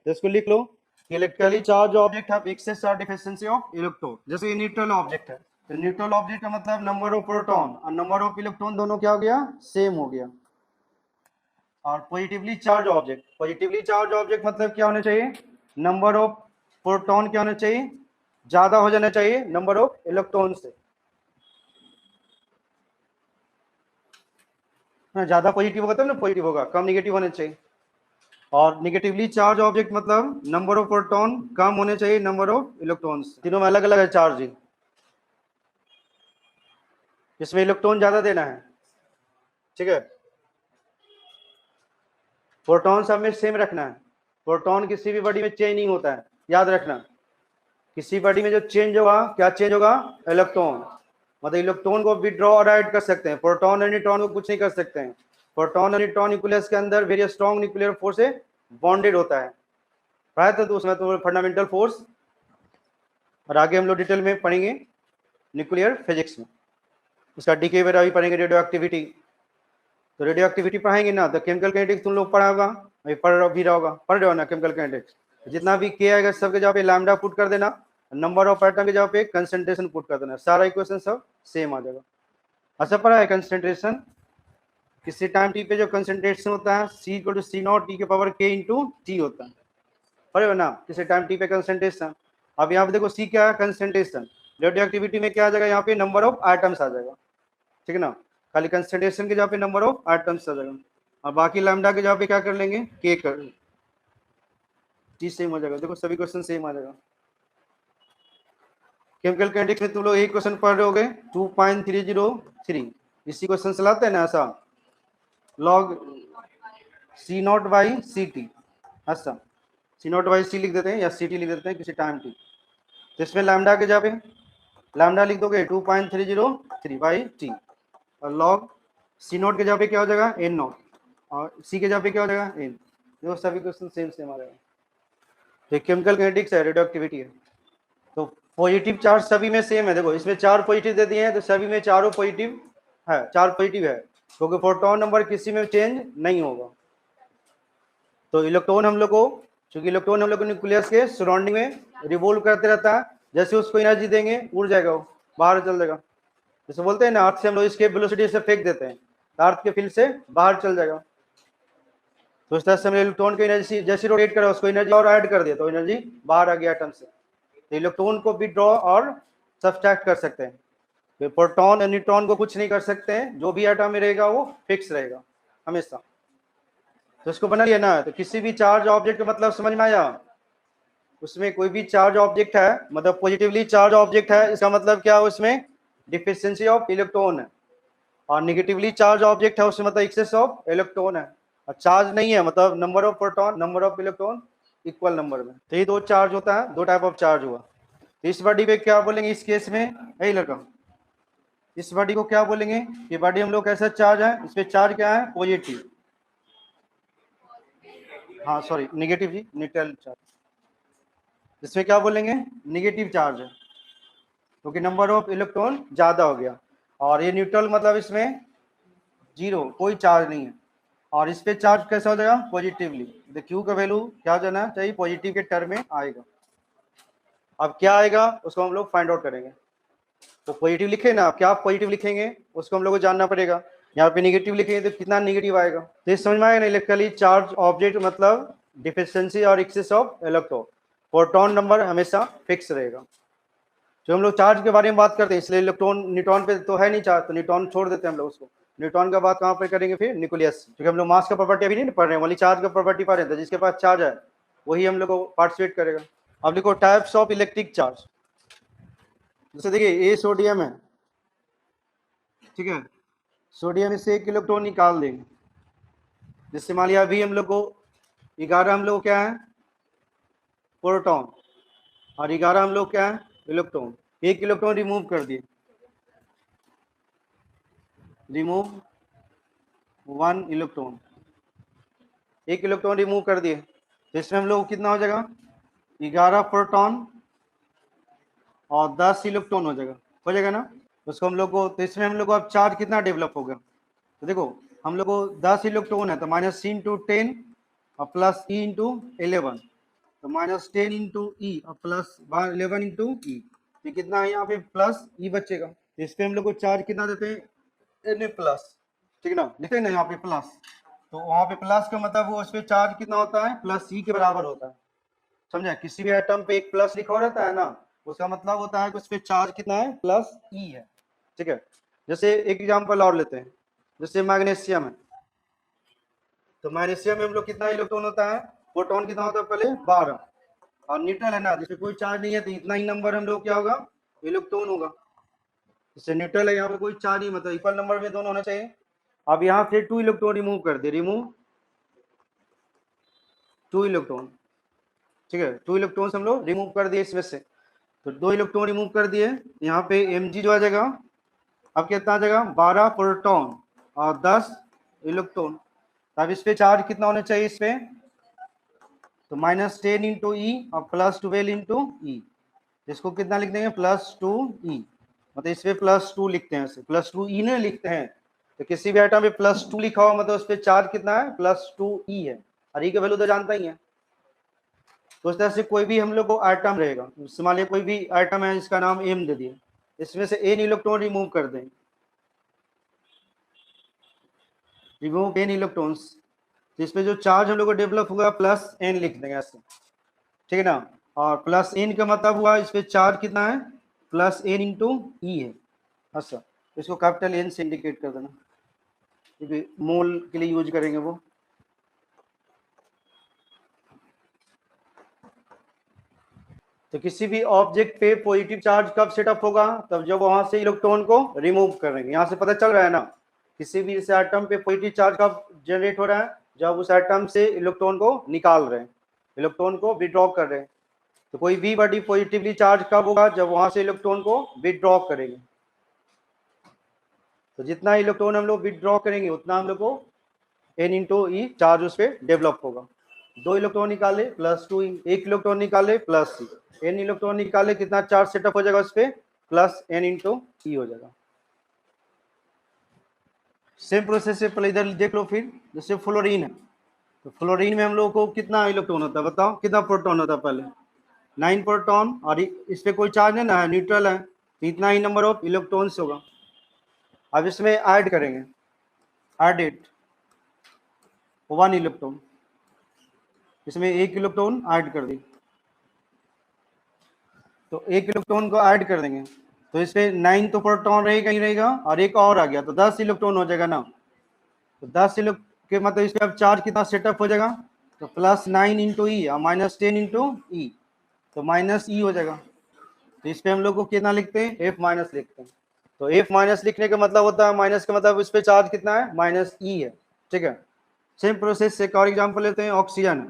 तो इसको लिख लो, इलेक्ट्रिकली चार्ज ऑब्जेक्ट है एक्सेस और डिफिशिएंसी ऑफ इलेक्ट्रॉन। जैसे ये न्यूट्रल ऑब्जेक्ट है तो न्यूट्रल ऑब्जेक्ट का मतलब नंबर ऑफ प्रोटॉन और नंबर ऑफ इलेक्ट्रॉन दोनों क्या हो गया? सेम हो गया। और पॉजिटिवली चार्ज ऑब्जेक्ट मतलब क्या होना चाहिए? नंबर ऑफ प्रोटॉन क्या होना चाहिए? ज्यादा हो जाना चाहिए नंबर ऑफ इलेक्ट्रॉन से। ज्यादा पॉजिटिव होगा तब ना पॉजिटिव होगा, कम निगेटिव होना चाहिए। और निगेटिवली चार्ज ऑब्जेक्ट मतलब नंबर ऑफ प्रोटॉन कम होने चाहिए नंबर ऑफ इलेक्ट्रॉन्स। तीनों में अलग अलग है चार्जिंग, इसमें इलेक्ट्रॉन ज्यादा देना है, ठीक है। प्रोटॉन सब में सेम रखना है, प्रोटॉन किसी भी बॉडी में चेंज नहीं होता है, याद रखना। किसी बॉडी में जो चेंज होगा, क्या चेंज होगा? इलेक्ट्रॉन। मतलब इलेक्ट्रॉन को विड्रॉ और ऐड कर सकते हैं, प्रोटॉन और न्यूट्रॉन को कुछ नहीं कर सकते हैं। प्रोटॉन और न्यूट्रॉन न्यूक्लियस के अंदर वेरी स्ट्रॉन्ग न्यूक्लियर फोर्स से बॉन्डेड होता है, पढ़ा था तो उसमें तो फंडामेंटल फोर्स। और आगे हम लोग डिटेल में पढ़ेंगे न्यूक्लियर फिजिक्स में, उसका डीके वगैरह भी पढ़ेंगे, रेडियो एक्टिविटी। तो रेडियो एक्टिविटी पढ़ाएंगे ना तो केमिकल काइनेटिक्स तुम लोग पढ़ा होगा, अभी पढ़ भी रहा होगा, पढ़ रहे हो ना केमिकल काइनेटिक्स। जितना भी के आएगा सबके जगह पे लैम्डा पुट कर देना, नंबर ऑफ एटम की जगह पे कंसंट्रेशन पुट कर देना, सारा इक्वेशन सब सेम आ जाएगा। अच्छा पढ़ा है कंसंट्रेशन? किसी टाइम टी पे जो कंसंट्रेशन होता है C equal to C naught T के पावर के इंटू टी होता है, पढ़े हो ना किसी टाइम टी पे कंसंट्रेशन। अब यहाँ पे देखो सी क्या है? कंसंट्रेशन। रेडियो एक्टिविटी में क्या आ जाएगा? यहाँ पे नंबर ऑफ आइटम्स आ जाएगा, ठीक है ना। खाली कंसंट्रेशन के जगह पे नंबर ऑफ आइटम्स आ जाएगा, और बाकी लैम्डा के जगह पे क्या कर लेंगे? के कर, चीज सेम हो जाएगा। देखो सभी क्वेश्चन सेम आ जाएगा। केमिकल काइनेटिक्स में तुम लोग एक क्वेश्चन पढ़ रहे होगे 2.303, इसी क्वेश्चन चलाते हैं ना ऐसा, log C naught by C T, ऐसा सी नॉट बाई सी लिख देते हैं या सी टी लिख देते हैं किसी टाइम टी। तो इसमें लैम्डा के जगह पे लैम्डा लिख दोगे 2.303 बाई टी, और लॉग सी नॉट के जगह पे क्या हो जाएगा? एन नॉट, और सी के जगह पे क्या हो जाएगा? एन। देखो सभी क्वेश्चन सेम सेम आ जाएगा। तो केमिकल काइनेटिक्स है, रेडियो एक्टिविटी है। तो पॉजिटिव चार्ज सभी में सेम है, देखो इसमें 4 पॉजिटिव दे दिए हैं तो सभी में चारों पॉजिटिव है, 4 पॉजिटिव है, क्योंकि प्रोटॉन नंबर किसी में चेंज नहीं होगा। तो इलेक्ट्रॉन हम लोग को, चूंकि इलेक्ट्रॉन हम लोग को न्यूक्लियस के सराउंडिंग में रिवोल्व करते रहता है, जैसे उसको एनर्जी देंगे उड़ जाएगा, वो बाहर चल जाएगा। जैसे बोलते हैं ना अर्थ से हम लोग इसके वेलोसिटी से फेंक देते हैं तो अर्थ के फील्ड से बाहर चल जाएगा। तो इस तरह से इलेक्ट्रॉन की एनर्जी जैसे रोटेट करा उसको एनर्जी और ऐड कर दिया तो एनर्जी बाहर आ गया एटम से। तो इलेक्ट्रॉन को विड्रॉ और सब्सट्रैक्ट कर सकते हैं, तो प्रोटॉन और न्यूट्रॉन को कुछ नहीं कर सकते हैं, जो भी एटम में रहेगा वो फिक्स रहेगा हमेशा। तो इसको बना लिया ना। तो किसी भी चार्ज ऑब्जेक्ट का मतलब समझ में आया? उसमें कोई भी चार्ज ऑब्जेक्ट है मतलब पॉजिटिवली चार्ज ऑब्जेक्ट है, इसका मतलब क्या है? उसमें डिफिशिएंसी ऑफ इलेक्ट्रॉन है। और निगेटिवली चार्ज ऑब्जेक्ट है उसमें मतलब एक्सेस ऑफ इलेक्ट्रॉन है। और चार्ज नहीं है मतलब number of proton number of electron equal number में। तो ये दो चार्ज होता है, दो टाइप ऑफ चार्ज हुआ। तो इस बॉडी पे क्या बोलेंगे इस केस में? यही लड़का, इस बॉडी को क्या बोलेंगे? ये बॉडी हम लोग कैसा चार्ज है? इस पे चार्ज क्या है? पॉजिटिव, हाँ सॉरी नेगेटिव जी, न्यूट्रल चार्ज। इसमें क्या बोलेंगे? नेगेटिव चार्ज है, क्योंकि नंबर ऑफ इलेक्ट्रॉन ज्यादा हो गया। और ये न्यूट्रल मतलब इसमें जीरो, कोई चार्ज नहीं है। और इस पे चार्ज कैसा हो जाएगा पॉजिटिवली। द क्यू का वैल्यू क्या जाना चाहिए पॉजिटिव के टर्म में आएगा। अब क्या आएगा उसको हम लोग फाइंड आउट करेंगे। तो पॉजिटिव लिखे ना, क्या पॉजिटिव लिखेंगे उसको हम लोग को जानना पड़ेगा। यहाँ पे नेगेटिव लिखेंगे तो कितना नेगेटिव आएगा। तो ये समझ में आएगा ना, इलेक्ट्रिकली चार्ज ऑब्जेक्ट मतलब डिफिशिएंसी और excess of electron. Proton number हमेशा फिक्स रहेगा। जो हम लोग चार्ज के बारे में बात करते हैं इसलिए इलेक्ट्रॉन न्यूट्रॉन पे तो है नहीं चार्ज, तो न्यूट्रॉन छोड़ देते हैं हम लोग उसको। न्यूट्रॉन का बात कहाँ पे करेंगे फिर न्यूक्लियस, क्योंकि हम लोग मास का प्रॉपर्टी अभी नहीं पढ़ रहे हैं, ओनली चार्ज का प्रॉपर्टी पढ़ रहे थे। जिसके पास चार्ज है वही हम लोग को पार्टिसिपेट करेगा। अब देखो टाइप्स ऑफ इलेक्ट्रिक चार्ज। जैसे देखिए ये सोडियम है, ठीक है, सोडियम से 1 इलेक्ट्रॉन निकाल देंगे। जिससे मान लिया अभी हम लोग को 11 हम लोग क्या है प्रोटॉन और 11 हम लोग क्या है इलेक्ट्रॉन। 1 इलेक्ट्रॉन रिमूव कर दिए, रिमूव 1 इलेक्ट्रॉन, 1 इलेक्ट्रॉन रिमूव कर दिए। तो इसमें हम लोग कितना हो जाएगा 11 प्रोटॉन और 10 इलेक्ट्रॉन हो जाएगा ना। उसको हम लोग को, तो इसमें हम लोग को अब चार्ज कितना डेवलप होगा। तो देखो हम लोग को 10 इलेक्ट्रॉन है तो माइनस सी इंटू 10 और प्लस ई इंटू 11, तो माइनस 10 इंटू ई और प्लस 11 इंटू ई। तो कितना है यहाँ पे प्लस ई बचेगा। तो इस पे हम लोग को चार्ज कितना देते हैं एन प्लस, ठीक है ना, लिखते हैं ना यहाँ पे प्लस। तो वहाँ पे प्लस का मतलब वो उस पर चार्ज कितना होता है प्लस ई के बराबर होता है। समझा, किसी भी एटम पे एक प्लस लिखा रहता है ना, उसका मतलब होता है कि उस पर चार्ज कितना है प्लस ई है, ठीक है। जैसे एक एग्जांपल और लेते हैं, जैसे मैग्नीशियम है। तो मैग्नीशियम में हम लोग कितना इलेक्ट्रॉन होता है, प्रोटॉन कितना होता है पहले 12, और न्यूट्रल है ना जिसमें कोई चार्ज नहीं है तो इतना ही नंबर हम लोग क्या होगा इलेक्ट्रॉन होगा। जैसे न्यूट्रल है यहाँ पे कोई चार्ज नहीं, मतलब इक्वल नंबर में दोनों होना चाहिए। अब यहाँ से 2 इलेक्ट्रॉन रिमूव कर दे, रिमूव 2 इलेक्ट्रॉन, ठीक है। 2 इलेक्ट्रॉन हम लोग रिमूव कर दिए इसमें से, तो 2 इलेक्ट्रॉन रिमूव कर दिए। यहाँ पे Mg जो आ जाएगा अब कितना आ जाएगा 12 प्रोटॉन और 10 इलेक्ट्रॉन। अब इस पे चार्ज कितना होना चाहिए इस पे, तो माइनस 10 इंटू ई और प्लस 12 इंटू ई। इसको कितना लिख देंगे प्लस 2 ई, मतलब इस पे प्लस 2 लिखते हैं, प्लस 2 ई नहीं लिखते हैं। तो किसी भी आइटम पे प्लस 2 लिखा हुआ मतलब उस पे चार्ज कितना है प्लस 2 ई है, और ई का वैल्यू तो जानता ही है। तो इस तरह से कोई भी हम लोग को आइटम रहेगा, मान लीजिए कोई भी आइटम है जिसका नाम एम दे दिए, इसमें से एन इलेक्ट्रॉन रिमूव कर दें, रिमूव एन इलेक्ट्रॉन्स। तो इसमें जो चार्ज हम लोग को डेवलप होगा प्लस एन लिख देंगे ऐसे, ठीक है ना। और प्लस एन का मतलब हुआ इस पे चार्ज कितना है प्लस एन इंटू ई है। अच्छा, इसको कैपिटल एन से इंडिकेट कर देना क्योंकि मोल के लिए यूज करेंगे वो। तो किसी भी ऑब्जेक्ट पे पॉजिटिव चार्ज कब सेटअप होगा, तब जब वहां से इलेक्ट्रॉन को रिमूव करेंगे। यहाँ से पता चल रहा है ना, किसी भी इस एटम पे पॉजिटिव चार्ज कब जनरेट हो रहा है, जब उस एटम से इलेक्ट्रॉन को निकाल रहे हैं, इलेक्ट्रॉन को विड्रॉ कर रहे हैं। तो कोई भी बॉडी पॉजिटिवली चार्ज कब होगा, जब वहां से इलेक्ट्रॉन को विड्रॉ करेंगे। तो जितना इलेक्ट्रॉन हम लोग विड्रॉ करेंगे उतना हम लोग को एन इंटू ई चार्ज उस पर डेवलप होगा। 2 इलेक्ट्रॉन निकाले प्लस 2, 1 इलेक्ट्रॉन निकाले प्लस सी, एन इलेक्ट्रॉन निकाले कितना चार्ज सेटअप हो जाएगा उस पर प्लस एन इंटू ई हो जाएगा। सेम प्रोसेस से पहले इधर देख लो। फिर जैसे फ्लोरीन है, तो फ्लोरीन में हम लोग को कितना इलेक्ट्रॉन होता है बताओ, कितना प्रोटॉन होता है पहले 9 प्रोटॉन, और इस पे कोई चार्ज नहीं ना है, न्यूट्रल है, तो इतना ही नंबर ऑफ इलेक्ट्रॉन्स होगा। अब इसमें ऐड करेंगे, एडेड 1 इलेक्ट्रॉन, इसमें 1 इलेक्ट्रॉन ऐड कर दी, तो 1 इलेक्ट्रॉन को ऐड कर देंगे। तो इसमें 9 तो प्रोटॉन रहेगा ही रहेगा, और एक और आ गया तो 10 इलेक्ट्रॉन हो जाएगा ना। तो 10 इलेक्ट्रॉन के मतलब इसमें अब चार्ज कितना सेटअप हो जाएगा, तो प्लस 9 इंटू ई और माइनस 10 इंटू ई, तो माइनस ई हो जाएगा। तो इस पे हम लोग को कितना लिखते हैं एफ माइनस लिखते हैं। तो एफ माइनस लिखने का मतलब होता है माइनस का मतलब इस पे चार्ज कितना है माइनस ई है, ठीक है। सेम प्रोसेस से एक और एग्जांपल लेते हैं, ऑक्सीजन।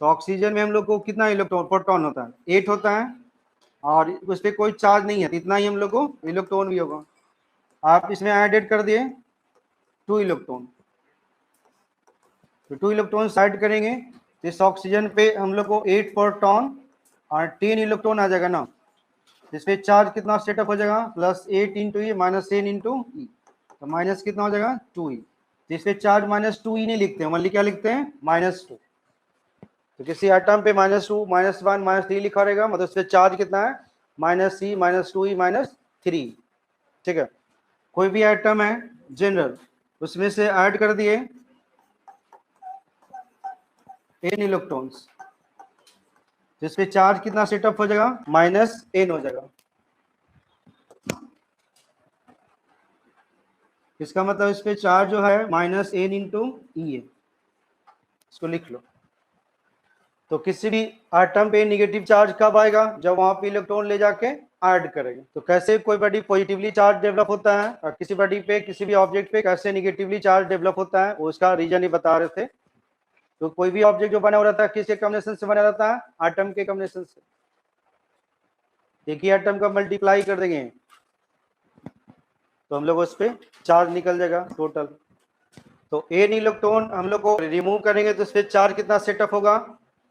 तो ऑक्सीजन में हम लोग को कितना इलेक्ट्रॉन प्रोटॉन होता है 8 होता है, और उस पर कोई चार्ज नहीं है, तो इतना ही हम लोग को इलेक्ट्रॉन भी होगा। आप इसमें एडेड कर दिए 2 इलेक्ट्रॉन, तो 2 इलेक्ट्रॉन ऐड करेंगे तो इस ऑक्सीजन पे हम लोग को 8 प्रोटॉन और 10 इलेक्ट्रॉन आ जाएगा ना। इस पे चार्ज कितना सेटअप हो जाएगा plus 8 into E minus 10 into ई, तो माइनस कितना हो जाएगा 2 ई। तो इसमें चार्ज -2e नहीं लिखते हैं, ओनली क्या लिखते हैं -2। तो किसी एटम पे -2 -1 -3 लिखा रहेगा, मतलब इसमें चार्ज कितना है -c -2e -3। ठीक है, कोई भी एटम है जनरल, उसमें से ऐड कर दिए n इलेक्ट्रॉन्स, जिसपे चार्ज कितना सेटअप हो जाएगा -n हो जाएगा। इसका मतलब इस पे चार्ज जो है -n इंटू ई है, इसको लिख लो। तो किसी भी एटम पे निगेटिव चार्ज कब आएगा, जब वहां पे इलेक्ट्रॉन ले जाके ऐड करेंगे। तो कैसे कोई बॉडी पॉजिटिवली चार्ज डेवलप होता है और किसी बॉडी पे किसी भी ऑब्जेक्ट पे कैसे निगेटिवली चार्ज डेवलप होता है, वो उसका रीजन ही बता रहे थे। तो कोई भी ऑब्जेक्ट जो बना हुआ रहता है किसके कॉम्बिनेशन से बना रहता है, एटम के कॉम्बिनेशन से। एक ही एटम का मल्टीप्लाई कर देंगे तो हम लोग उस पर चार्ज निकल जाएगा टोटल। तो एन इलेक्ट्रॉन हम लोग को रिमूव करेंगे तो इस पर चार्ज कितना सेटअप होगा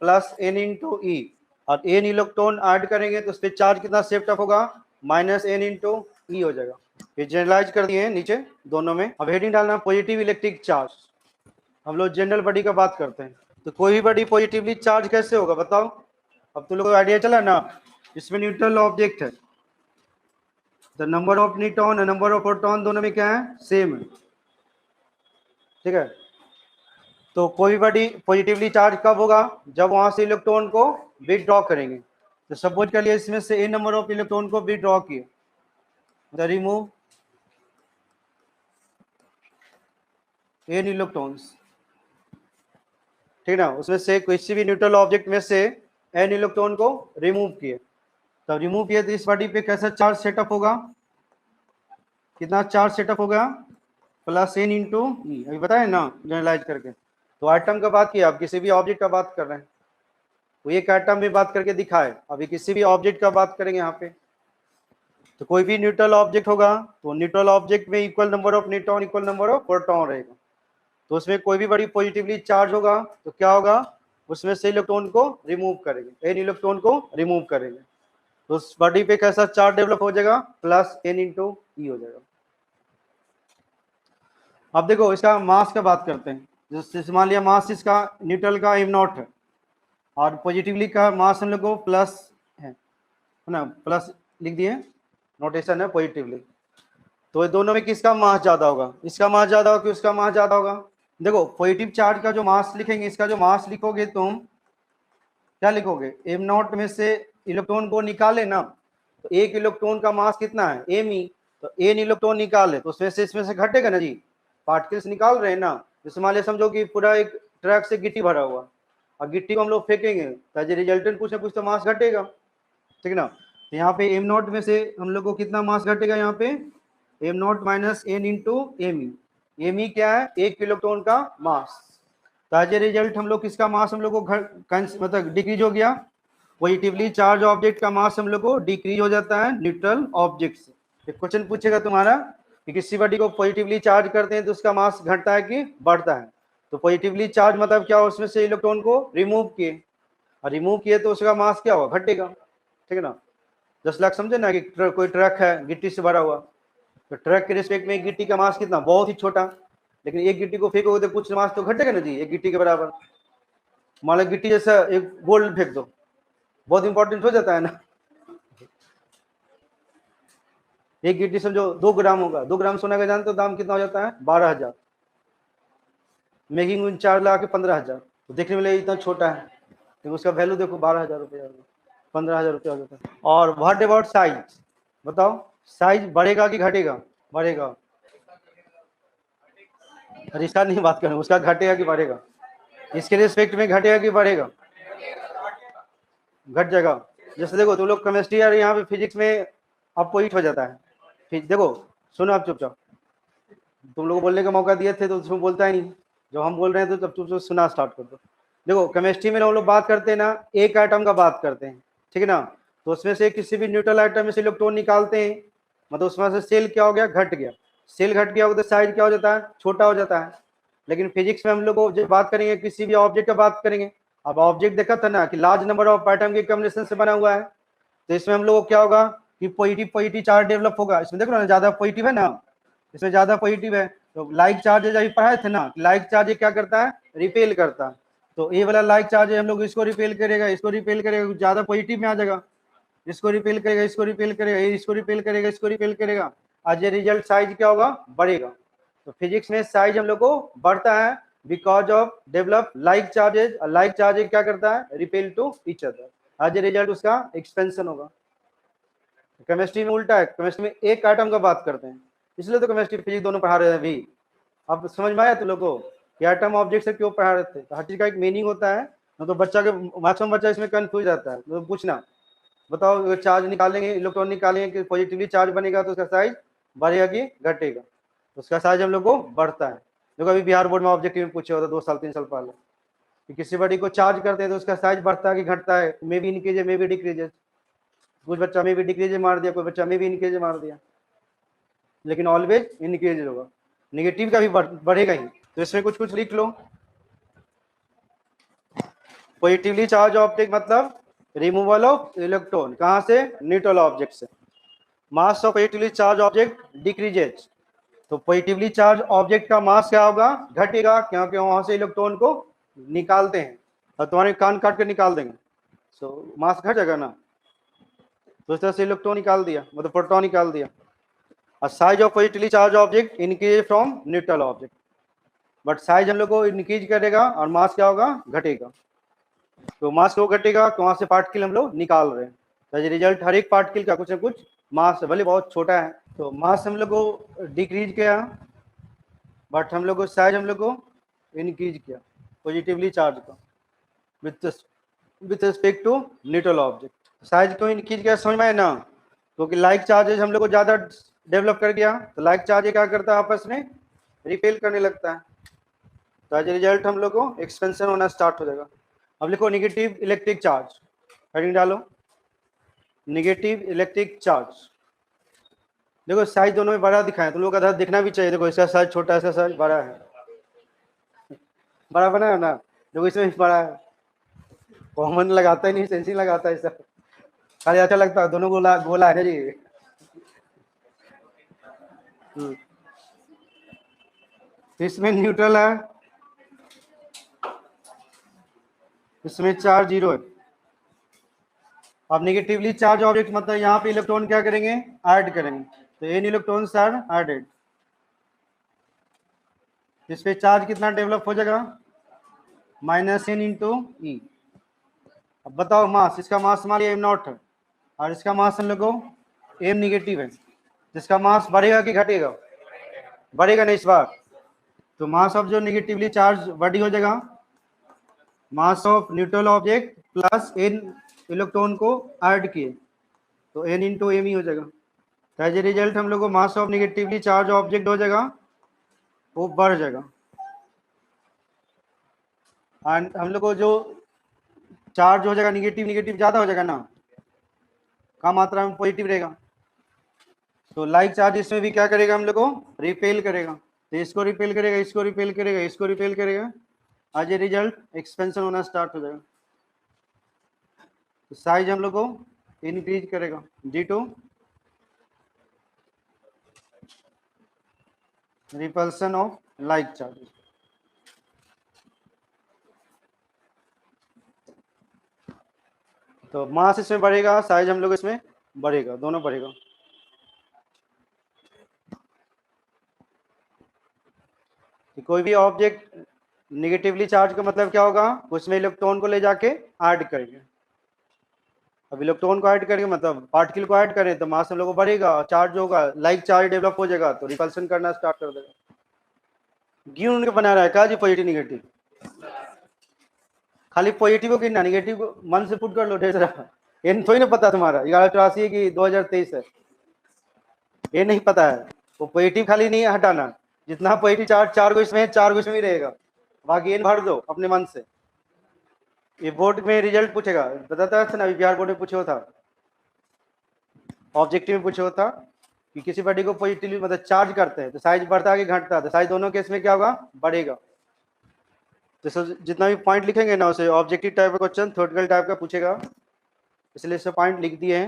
+n इंटू ई, और एन इलेक्ट्रॉन ऐड करेंगे तो इस पर चार्ज कितना सेटअप होगा -n इंटू ई हो जाएगा। ये जनरलाइज कर दिए नीचे दोनों में। अब हेडिंग डालना पॉजिटिव इलेक्ट्रिक चार्ज। हम लोग जनरल बॉडी का बात करते हैं, तो कोई भी बॉडी पॉजिटिवली चार्ज कैसे होगा बताओ। अब तुम लोग को आइडिया चला ना, इसमें न्यूट्रल ऑब्जेक्ट है, द नंबर ऑफ न्यूट्रॉन और नंबर ऑफ प्रोटॉन दोनों में क्या है सेम है। ठीक है, तो कोई बॉडी पॉजिटिवली चार्ज कब होगा, जब वहां से इलेक्ट्रॉन को विथड्रॉ करेंगे। तो सपोज कर लिए इसमें से n नंबर ऑफ इलेक्ट्रॉन को विथड्रॉ किए, द रिमूव n इलेक्ट्रॉन्स। ठीक ना, उसमें से किसी भी न्यूट्रल ऑब्जेक्ट में से n इलेक्ट्रॉन को रिमूव किए, तब रिमूव किए तो इस बॉडी पे कैसा चार्ज सेटअप होगा, कितना चार्ज सेटअप होगा +n इंटू ई। अभी बताए ना जनरलाइज करके। तो एटम का बात किया, अब किसी भी ऑब्जेक्ट का बात कर रहे हैं, वो एक एटम में बात करके दिखाए, अभी किसी भी ऑब्जेक्ट का बात करेंगे यहाँ पे। तो कोई भी न्यूट्रल ऑब्जेक्ट होगा तो न्यूट्रल ऑब्जेक्ट में equal number of neutron equal number of proton रहेगा। तो उसमें कोई भी बड़ी पॉजिटिवली चार्ज होगा तो क्या होगा, उसमें से इलेक्ट्रॉन को रिमूव करेंगे, n इलेक्ट्रॉन को रिमूव करेंगे, तो उस बॉडी पे कैसा चार्ज डेवलप हो जाएगा +n इंटू ई हो जाएगा। अब देखो इसका मास का बात करते हैं। जैसे मान लिया मास इसका न्यूट्रल का m0 है और पॉजिटिवली का मास हम लोग को प्लस है ना, प्लस लिख दिए, नोटेशन है पॉजिटिवली। तो ये दोनों में किसका मास ज्यादा होगा, इसका मास ज्यादा होगा कि उसका मास ज्यादा होगा। देखो पॉजिटिव चार्ज का जो मास लिखेंगे, इसका जो मास लिखोगे तुम क्या लिखोगे, m0 में से इलेक्ट्रॉन को निकाले ना, तो एक इलेक्ट्रॉन का मास कितना है me, तो n इलेक्ट्रॉन निकाले तो उसमें से इसमें से घटेगा ना जी, पार्टिकल्स निकाल रहे हैं ना। जैसे मान लिया समझो कि पूरा एक ट्रक से गिट्टी भरा हुआ और गिट्टी को हम लोग फेंकेंगे तो रिजल्टेंट कुछ ना कुछ तो मास घटेगा। ठीक ना, तो यहाँ पे m0 में से हम लोग को कितना मास घटेगा, यहाँ पे m0 -n इंटू me क्या है, एक इलेक्ट्रॉन का मास। तो एज ए रिजल्ट हम लोग किसका मास हम लोग को मतलब डिक्रीज हो गया, पॉजिटिवली चार्ज ऑब्जेक्ट का मास हम लोग को डिक्रीज हो जाता है न्यूट्रल ऑब्जेक्ट से। क्वेश्चन पूछेगा तुम्हारा कि किसी बॉडी को पॉजिटिवली चार्ज करते हैं तो उसका मास घटता है कि बढ़ता है। तो पॉजिटिवली चार्ज मतलब क्या, उसमें से इलेक्ट्रॉन को रिमूव किए, और रिमूव किए तो उसका मास क्या होगा, घटेगा। ठीक है ना, जस्ट लाइक समझे ना कि कोई ट्रक है गिट्टी से भरा हुआ, तो ट्रक के रिस्पेक्ट में गिट्टी का मास कितना, बहुत ही छोटा, लेकिन एक गिट्टी को फेंकोगे तो कुछ मास तो घटेगा ना जी, एक गिट्टी के बराबर। मान लो गिट्टी जैसा एक गोल्ड फेंक दो, बहुत इंपॉर्टेंट हो जाता है ना। एक गिट्टी समझो 2 ग्राम होगा, 2 ग्राम सोना का जानते हो दाम कितना हो जाता है, 12,000। मेकिंग 4 लाख के 15,000, तो देखने में इतना छोटा है लेकिन उसका वैल्यू देखो 12,000 रुपये, 15,000 रुपये हो जाता है। और व्हाट अबाउट साइज, बताओ साइज बढ़ेगा कि घटेगा, बढ़ेगा। रिश्ता नहीं बात करें, उसका घटेगा कि बढ़ेगा, इसके रिस्पेक्ट में घटेगा कि बढ़ेगा, घट जाएगा। जैसे देखो तुम लोग केमिस्ट्री और यहाँ पे फिजिक्स में अपोजिट हो जाता है। फिर देखो सुनो आप चुपचाप, तुम लोग को बोलने का मौका दिए थे तो उसमें बोलता ही नहीं, जब हम बोल रहे हैं तो तब चुपचाप सुना स्टार्ट कर दो। देखो केमिस्ट्री में हम लोग बात करते हैं ना, एक आइटम का बात करते हैं, ठीक है ना, तो उसमें से किसी भी न्यूट्रल आइटम में से इलेक्ट्रॉन निकालते हैं, मतलब उसमें से सेल क्या हो गया, घट गया। सेल घट गया होगा तो साइज क्या हो जाता है, छोटा हो जाता है। लेकिन फिजिक्स में हम लोग जब बात करेंगे किसी भी ऑब्जेक्ट का बात करेंगे, अब ऑब्जेक्ट देखा था ना कि लार्ज नंबर ऑफ एटम के कॉम्बिनेशन से बना हुआ है, तो इसमें हम लोग को क्या होगा कि पॉजिटिव चार्ज डेवलप होगा। इसमें देखो ना ज्यादा पॉजिटिव है ना, इसमें ज्यादा पॉजिटिव है, तो लाइक चार्जेज अभी पढ़ाए थे ना, लाइक चार्ज क्या करता है, रिपेल करता है। तो ये वाला लाइक चार्ज हम लोग इसको रिपेल करेगा, इसको रिपेल करेगा, ज्यादा पॉजिटिव में आ जाएगा, इसको रिपेल करेगा, इसको रिपेल करेगा, इसको रिपेल करेगा, इसको रिपेल करेगा, आज ये रिजल्ट साइज क्या होगा, बढ़ेगा। तो फिजिक्स में साइज हम लोग को बढ़ता है because of develop like charges, और लाइक चार्जेज क्या करता है, रिपेल टू ईच अदर, आज ये रिजल्ट उसका एक्सपेंशन होगा। केमिस्ट्री में उल्टा है, केमिस्ट्री में एक एटम का बात करते हैं, इसलिए तो केमिस्ट्री फिजिक्स दोनों पढ़ा रहे हैं अभी। अब समझ में आया तुम लोग को कि एटम ऑब्जेक्ट से क्यों पढ़ा रहे थे, तो हर चीज का एक मीनिंग होता है, तो बच्चा के मैक्सिमम बच्चा इसमें कंफ्यूज रहता है। तो पूछना, बताओ चार्ज निकालेंगे, इलेक्ट्रॉन निकालेंगे कि पॉजिटिवली चार्ज बनेगा तो उसका साइज बढ़ेगा कि घटेगा, तो उसका साइज हम लोग को बढ़ता है। देखो अभी बिहार बोर्ड में ऑब्जेक्टिव में पूछे होता 2 साल 3 साल पहले कि किसी बॉडी को चार्ज करते हैं तो उसका साइज बढ़ता है कि घटता है, may be increase may be decreases, कुछ बच्चा में भी डिक्रीज मार दिया, कोई बच्चा में भी इंक्रीज मार दिया, लेकिन ऑलवेज इंक्रीज होगा, नेगेटिव का भी बढ़ेगा ही। तो इसमें कुछ कुछ लिख लो। पॉजिटिवली चार्ज ऑब्जेक्ट मतलब रिमूवल ऑफ इलेक्ट्रॉन, कहां से, न्यूट्रल ऑब्जेक्ट से। Mass of positively charge object decreases, तो पॉजिटिवली चार्ज ऑब्जेक्ट का मास क्या होगा, घटेगा, क्योंकि वहां से इलेक्ट्रॉन को निकालते हैं, और तुम्हारे कान काट के निकाल देंगे, सो मास घट जाएगा ना, तो इस तरह से इलेक्ट्रॉन निकाल दिया, मतलब प्रोटॉन निकाल दिया। और size of positively charge object increase from neutral object, but size हम लोग को इंक्रीज करेगा और मास क्या होगा, घटेगा। तो मास क्यों घटेगा, तो वहां से पार्टिकल हम लोग निकाल रहे हैं, तो रिजल्ट हर एक पार्टिकल का कुछ ना कुछ मास है, भले बहुत छोटा है, तो मास हम लोग को डिक्रीज किया, बट हम लोग को साइज हम लोग को इंक्रीज किया पॉजिटिवली चार्ज का with respect to neutral object. Size क्यों इंक्रीज किया, समझ में आए ना, क्योंकि लाइक चार्जेज हम लोग को ज्यादा डेवलप कर गया, तो लाइक चार्ज क्या करता है, आपस में रिपेल करने लगता है, तो एज रिजल्ट हम लोग को एक्सपेंशन होना स्टार्ट हो जाएगा। अब लिखो निगेटिव इलेक्ट्रिक चार्ज, हेडिंग डालो, निगेटिव इलेक्ट्रिक चार्ज। देखो साइज दोनों में बड़ा दिखाए, तुम लोग का दिखना भी चाहिए, देखो इसका साइज छोटा है, इसका साइज बड़ा है, बड़ा बना है ना, देखो इसमें बड़ा है, कॉमन लगाता ही नहीं, सेंसिंग लगाता है, सब खाली अच्छा लगता है, दोनों गोला गोला है जी। इसमें न्यूट्रल है, इसमें चार्ज 0 है। अब नेगेटिवली चार्ज ऑब्जेक्ट मतलब यहाँ पे इलेक्ट्रॉन क्या करेंगे, ऐड करेंगे, तो एन इलेक्ट्रॉन्स आर एडेड, इस पे चार्ज कितना डेवलप हो जाएगा, -n इंटू ई। अब बताओ मास, इसका मास मान लिया m0 है, और इसका मास हम लोग को m निगेटिव है, जिसका मास बढ़ेगा कि घटेगा, बढ़ेगा ना इस बार, तो मास ऑफ जो निगेटिवली चार्ज बॉडी हो जाएगा, mass of neutral object plus n electron को ऐड किए, तो n इंटू एम ही हो जाएगा, तो एज ए रिजल्ट हम लोग को mass of negatively charge object हो जाएगा, वो बढ़ जाएगा, एंड हम लोग को जो चार्ज हो जाएगा निगेटिव निगेटिव ज्यादा हो जाएगा ना, कम मात्रा में पॉजिटिव रहेगा, तो लाइक चार्ज इसमें भी क्या करेगा, हम लोग को रिपेल करेगा, तो इसको रिपेल करेगा, इसको रिपेल करेगा, इसको रिपेल करेगा, आज ये रिजल्ट एक्सपेंशन होना स्टार्ट हो जाएगा, तो साइज हम लोग को इंक्रीज करेगा d2, repulsion of like charge. तो मास इसमें बढ़ेगा, साइज हम लोग इसमें बढ़ेगा, दोनों बढ़ेगा। तो कोई भी ऑब्जेक्ट निगेटिवली चार्ज का मतलब क्या होगा, उसमें इलेक्ट्रॉन को ले जाके ऐड करेंगे, अब इलेक्ट्रॉन को ऐड करेंगे मतलब पार्टिकल को ऐड करें, तो मास हम लोग को बढ़ेगा, चार्ज होगा, लाइक चार्ज डेवलप हो जाएगा, तो रिपल्सन करना स्टार्ट कर देगा। क्यों उनके बना रहा है क्या जी, पॉजिटिव निगेटिव, खाली पॉजिटिव को गिनना, नेगेटिव को मन से पुट कर लो ढेर सारा, ये थोड़ी ना पता तुम्हारा 1184 की 2023 है, ये नहीं पता है, वो पॉजिटिव खाली नहीं हटाना, जितना पॉजिटिव चार्ज 4 को इसमें है, 4 को इसमें भी रहेगा, बाकी एन भर दो अपने मन से। ये बोर्ड में रिजल्ट पूछेगा, बताता था ना, बिहार बोर्ड में पूछे होता, ऑब्जेक्टिव में पूछे होता कि किसी बॉडी को पॉजिटिवली मतलब चार्ज करते हैं तो साइज बढ़ता है कि घटता है, तो साइज दोनों केस में क्या होगा, बढ़ेगा। तो सब जितना भी पॉइंट लिखेंगे ना, उसे ऑब्जेक्टिव टाइप का क्वेश्चन थ्योरेटिकल टाइप का पूछेगा, इसलिए सब पॉइंट लिख दिए हैं,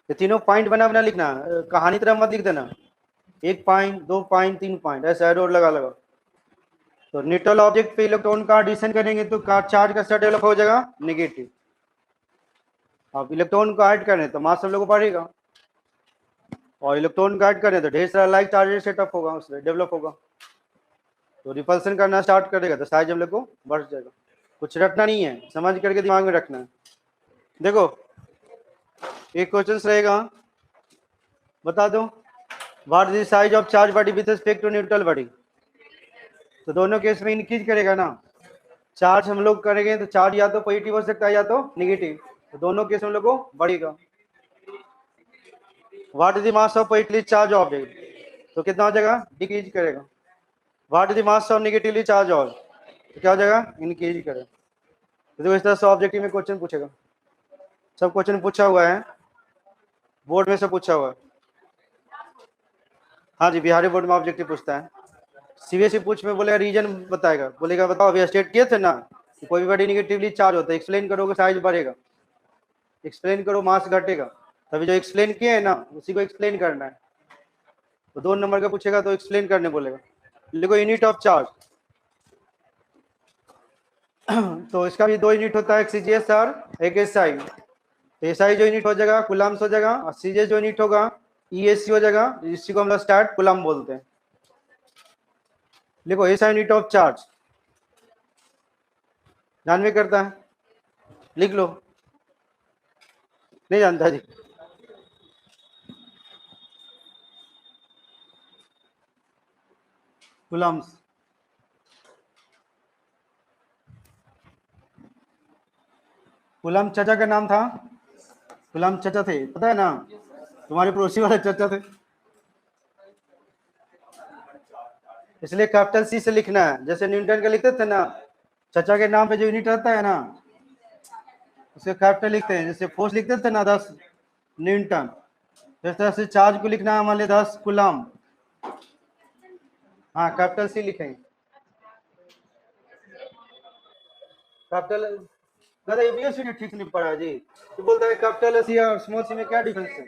ये तीनों पॉइंट बना बना लिखना, कहानी तरह मत लिख देना, 1 पॉइंट, 2 पॉइंट, 3 पॉइंट, ऐसे एरो लगा लगा। तो न्यूट्रल ऑब्जेक्ट पे इलेक्ट्रॉन का एडिशन करेंगे तो चार्ज का स्टेट डेवलप हो जाएगा नेगेटिव। अब इलेक्ट्रॉन को ऐड करें तो मास हम लोग को बढ़ेगा, और इलेक्ट्रॉन को ऐड करें तो ढेर सारा लाइक चार्जेस सेटअप होगा, उसमें डेवलप होगा, तो रिपल्सन करना स्टार्ट करेगा तो साइज हम लोग को बढ़ जाएगा। कुछ रटना नहीं है, समझ करके दिमाग में रखना है। देखो एक क्वेश्चन रहेगा, बता दो what is the size of charge body with respect to neutral body. तो दोनों केस में इंक्रीज करेगा ना, चार्ज हम लोग करेंगे तो चार्ज या तो पॉजिटिव हो सकता है या तो निगेटिव, तो दोनों केस हम लोग को बढ़ेगा। What is the mass of positively charge object, तो कितना हो जाएगा, डिक्रीज करेगा। What is the mass of negatively charge object, तो क्या हो जाएगा, इंक्रीज करेगा। तो देखो इस तरह से ऑब्जेक्टिव में क्वेश्चन पूछेगा, सब क्वेश्चन पूछा हुआ है, बोर्ड में से पूछा हुआ है। हाँ जी, बिहारी बोर्ड में ऑब्जेक्टिव पूछता है। सीबीएसई पूछ में बोलेगा रीजन बताएगा, बोलेगा बताओ अभी स्टेट किए थे ना कि कोई भी बॉडी निगेटिवली चार्ज होता है, एक्सप्लेन करोगे साइज बढ़ेगा, एक्सप्लेन करो मास घटेगा। तभी जो एक्सप्लेन किए है ना उसी को एक्सप्लेन करना है। तो 2 नंबर का पूछेगा तो एक्सप्लेन करने बोलेगा। देखो यूनिट ऑफ चार्ज, तो इसका भी 2 यूनिट होता है, एक सीजीएस और एक एसआई। तो एसआई जो यूनिट हो जाएगा कूलम्स हो जाएगा, और सीजीएस जो यूनिट होगा ईएससी हो जाएगा, इसी को हम लोग स्टार्ट कूलम बोलते हैं। देखो एसआई यूनिट ऑफ चार्ज जानवे करता है, लिख लो, नहीं जानता जी। कूलम्स, कूलम चाचा का नाम था, कूलम चाचा थे, पता है ना, तुम्हारे पड़ोसी वाले चाचा थे, इसलिए कैपिटल सी से लिखना है। जैसे न्यूटन का लिखते थे ना, चाचा के नाम पे जो यूनिट रहता है ना उसके कैपिटल लिखते हैं। जैसे फोर्स लिखते थे ना 10 न्यूटन, इस तरह से चार्ज को लिखना है मान ली 10 कूलम, हाँ कैपिटल सी लिखेंगे। कैपिटल दादा एबीएस यूनिट ठीक नहीं पड़ा जी, तो बोलता है कैपिटल सी और स्मॉल सी में क्या डिफरेंस है।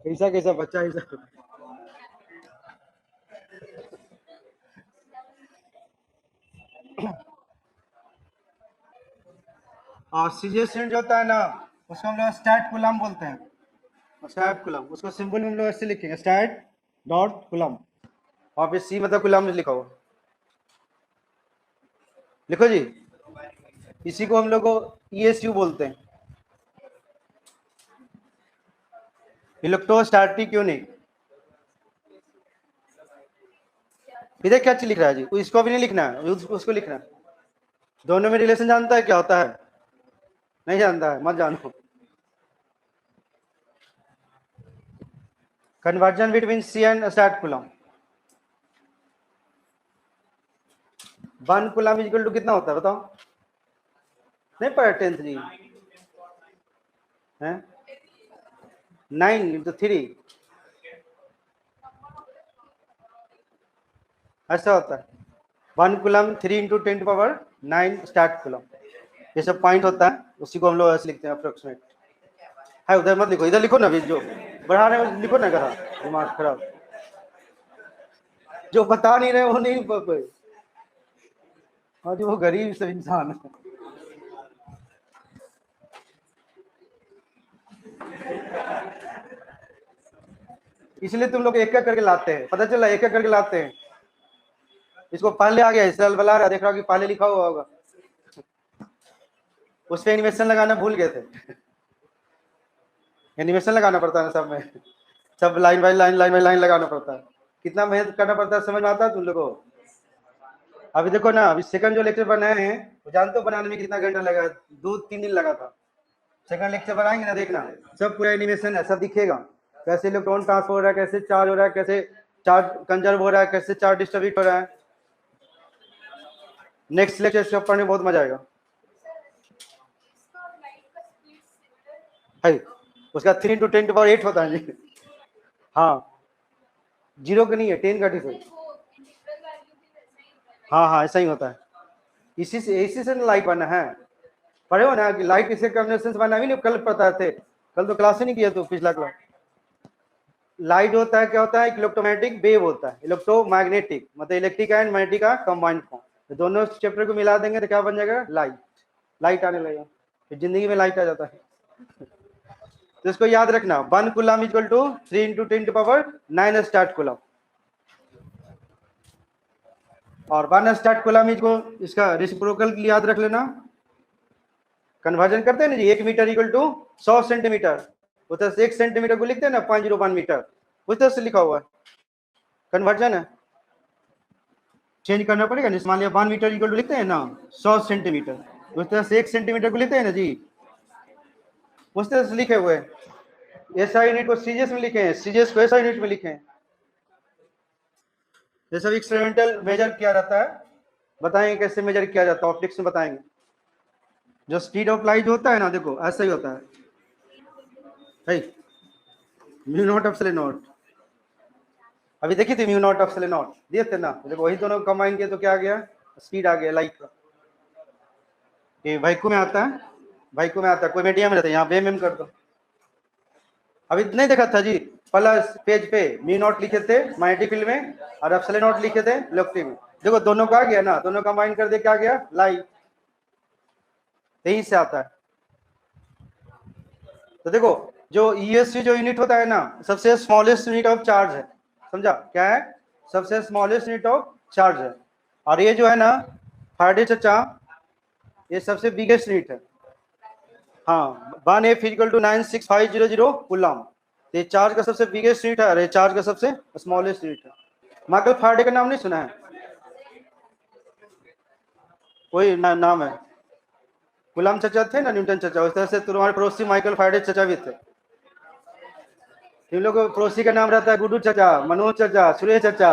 कैसा कैसा बच्चा ऐसा। और सीजीएस यूनिट जो होता है ना उसको हम लोग स्टैट कूलम बोलते हैं, स्टैट कूलम, उसको सिंबल में हम लोग ऐसे लिखेंगे स्टैट डॉट कूलम, और फिर सी मतलब कूलम लिखा हुआ, लिखो जी। इसी को हम लोग को ईएसयू बोलते हैं, इलेक्ट्रोस्टैटिक यूनिट। इधर क्या चीज लिख रहा है जी, इसको भी नहीं लिखना है, उसको लिखना है। दोनों में रिलेशन जानता है क्या होता है, नहीं जानता है, मत जानो। Conversion between C and stat coulomb, 1 coulomb equal to कितना होता है बताओ, नहीं पढ़ा 10th जी, हैं 9 into 3, ऐसा होता है। 1 कूलम 3 into 10⁻9 स्टैट कूलम, ये सब पॉइंट होता है, उसी को हम लोग ऐसे लिखते हैं अप्रोक्सीमेट। है उधर मत लिखो, इधर लिखो ना, अभी जो बढ़ा रहे हो लिखो ना, करा दिमाग खराब, जो बता नहीं रहे वो नहीं कोई, हाँ जी वो गरीब से इंसान है। इसलिए तुम लोग एक एक करके लाते हैं, पता चला एक एक करके लाते हैं। इसको पहले आ गया इसराइल बना रहा, देख रहा कि पहले लिखा हुआ होगा, उस पर एनिमेशन लगाना भूल गए थे। एनिमेशन लगाना पड़ता है सब में, सब line by line, line by line लगाना पड़ता है, कितना मेहनत करना पड़ता है, समझ में आता है तुम लोगों को। अभी देखो ना, अभी सेकंड जो लेक्चर बनाए हैं वो जानते हो बनाने में कितना घंटा लगा, 2-3 दिन लगा था। सेकंड लेक्चर बनाएंगे ना, देखना सब पूरा एनिमेशन है, सब दिखेगा कैसे इलेक्ट्रॉन ट्रांसफर हो रहा है, कैसे चार्ज हो रहा है, कैसे चार्ज कंजर्व हो रहा है, कैसे चार्ज डिस्ट्रीब्यूट हो रहा है। नेक्स्ट लेक्चर सब पढ़ने में बहुत मजा आएगा। है उसका 3 into 10⁸ होता है जी, हाँ 0 का नहीं है, 10 का डिफरेंस, हाँ हाँ ऐसा ही होता है। इसी से लाइट बना है, पढ़े हो ना कि लाइट किसके कॉम्बिनेशन से बना, भी नहीं कल पता थे, कल तो क्लास ही नहीं किया, तो पिछला क्लास। लाइट होता है, क्या होता है, इलेक्ट्रोमैग्नेटिक वेव होता है, इलेक्ट्रोमैग्नेटिक मतलब इलेक्ट्रिक एंड मैग्नेटिक का कंबाइंड फॉर्म। तो दोनों चैप्टर को मिला देंगे तो क्या बन जाएगा, लाइट। लाइट आने लगेगा, फिर जिंदगी में लाइट आ जाता है। तो इसको याद रखना, 1 coulomb equal to 3 × 10⁹ stat coulomb, और 1 स्टार्ट कूलम को इसका रेसिप्रोकल याद रख लेना। कन्वर्जन करते हैं ना जी, 1 मीटर इक्वल टू 100 सेंटीमीटर, उधर से 1 सेंटीमीटर को लिखते हैं ना 0.01 मीटर, उस तरह से लिखा हुआ है। कन्वर्जन है, चेंज करना पड़ेगा। मान लिया 1 मीटर इक्वल टू लिखते हैं ना 100 सेंटीमीटर, उस तरह से 1 सेंटीमीटर को लिखते हैं ना जी, उस तरह से लिखे हुए हैं। ऐसा यूनिट को सीजीएस में लिखे हैं, सीजीएस को ऐसा यूनिट में लिखे हैं। ये सब एक्सपेरिमेंटल मेजर किया जाता है, बताएंगे कैसे मेजर किया जाता है, ऑप्टिक्स में बताएंगे। जो स्पीड ऑफ लाइट होता है ना, देखो ऐसा ही होता है, म्यू नॉट एप्सिलॉन नॉट। अभी देखी थी म्यू नॉट एप्सिलॉन नॉट, दिए थे ना, देखो वही दोनों कंबाइन किए तो क्या आ गया, स्पीड आ गया लाइट का। ये वैक्यूम में आता है, वैक्यूम में आता है, कोई मीडियम रहता है, यहाँ बेम कर दो। अभी नहीं देखा था जी, प्लस पेज पे म्यू नॉट लिखे थे मैग्नेटिक फील्ड में, और एप्सिलॉन नॉट लिखे थे इलेक्ट्रिक में। देखो दोनों का आ गया ना, दोनों कंबाइन कर दे क्या आ गया, लाइट। यही से आता है। तो देखो जो ईएससी जो यूनिट होता है ना, सबसे स्मॉलेस्ट यूनिट ऑफ चार्ज है, समझा क्या है, सबसे स्मॉलेस्ट यूनिट ऑफ चार्ज है। और ये जो है ना फैराडे चचा, ये सबसे बिगेस्ट यूनिट है। हाँ, 1F = 96500 कूलम, ये चार्ज का सबसे बिगेस्ट यूनिट है, और ये चार्ज का सबसे स्मॉलेस्ट यूनिट है। माइकल फैराडे का नाम नहीं सुना है, कोई नाम है, कूलम चचा थे ना, न्यूटन चचा, उस तरह से तुम्हारे पड़ोसी माइकल फैराडे चचा भी थे। इन लोगों को पड़ोसी का नाम रहता है गुड्डू चचा, मनोज चचा, सुरेश चचा,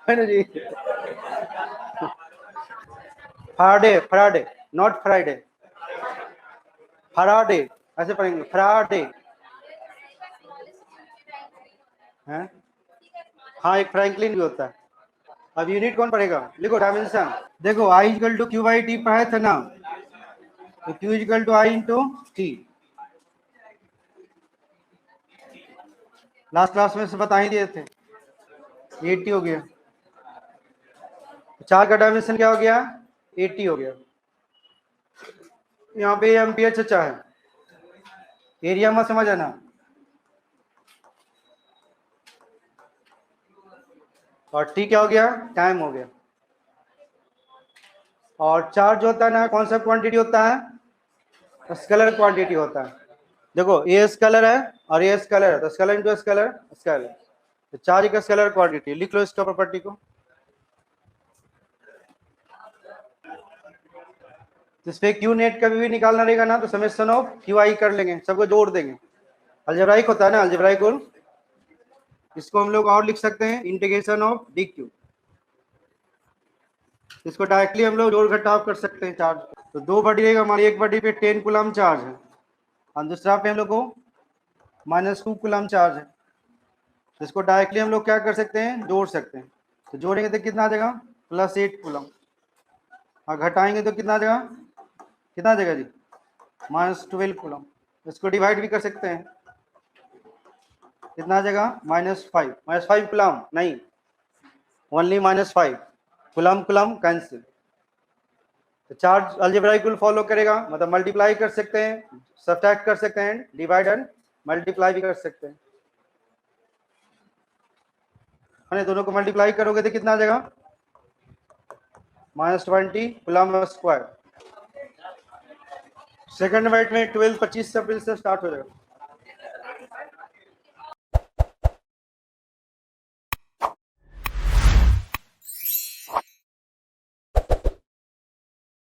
है ना जी। Faraday, Faraday not Friday, Faraday ऐसे पढ़ेंगे, फैराडे है। हाँ, एक फ्रैंकलिन भी होता है। अब यूनिट कौन पढ़ेगा, लिखो डायमेंशन। देखो I = Q/T पढ़ाए थे ना, तो Q = I × T, last class में से बता ही दिए थे। 80 हो गया, चार का डायमेंशन क्या हो गया, 80 हो गया। यहाँ पे एम्पियर चचा है, एरिया में समझ आना। और टी क्या हो गया, टाइम हो गया। और चार्ज होता है ना, कौन सा क्वांटिटी होता है, स्केलर क्वांटिटी होता है। देखो ये स्केलर है और ये स्केलर है, तो स्केलर इंटू स्केलर स्केलर, तो चार्ज का स्केलर क्वांटिटी, लिख लो इसका प्रॉपर्टी को। तो इस पे क्यू नेट कभी भी निकालना रहेगा ना, तो समेशन ऑफ क्यू आई कर लेंगे, सबको जोड़ देंगे। अलजेब्राइक होता है ना, अलजेब्राइक रूल, इसको हम लोग और लिख सकते हैं इंटीग्रेशन ऑफ डी क्यू। इसको डायरेक्टली हम लोग जोड़ घटाव कर सकते हैं चार्ज। तो दो बॉडी रहेगा हमारी, एक बॉडी पे 10 कूलम चार्ज है और दूसरा पे हम लोग को -2 कूलम चार्ज है। तो इसको डायरेक्टली हम लोग क्या कर सकते हैं, जोड़ सकते हैं। तो जोड़ेंगे तो कितना आ जाएगा, +8 कूलम, और घटाएंगे तो कितना आ जाएगा, कितना आ जाएगा जी, -12 कूलम। इसको डिवाइड भी कर सकते हैं, कितना आ जाएगा, -5 कूलम नहीं, ओनली -5 कूलम, कूलम कैंसिल। तो चार्ज अलजेब्राइक रूल फॉलो करेगा, मतलब मल्टीप्लाई कर सकते हैं, सब्ट्रैक्ट कर सकते हैं, डिवाइड एंड मल्टीप्लाई भी कर सकते हैं। दोनों को मल्टीप्लाई करोगे तो कितना आ जाएगा, -20 कूलम स्क्वायर। सेकंड वाइट में 12 25 अप्रैल से स्टार्ट हो जाएगा।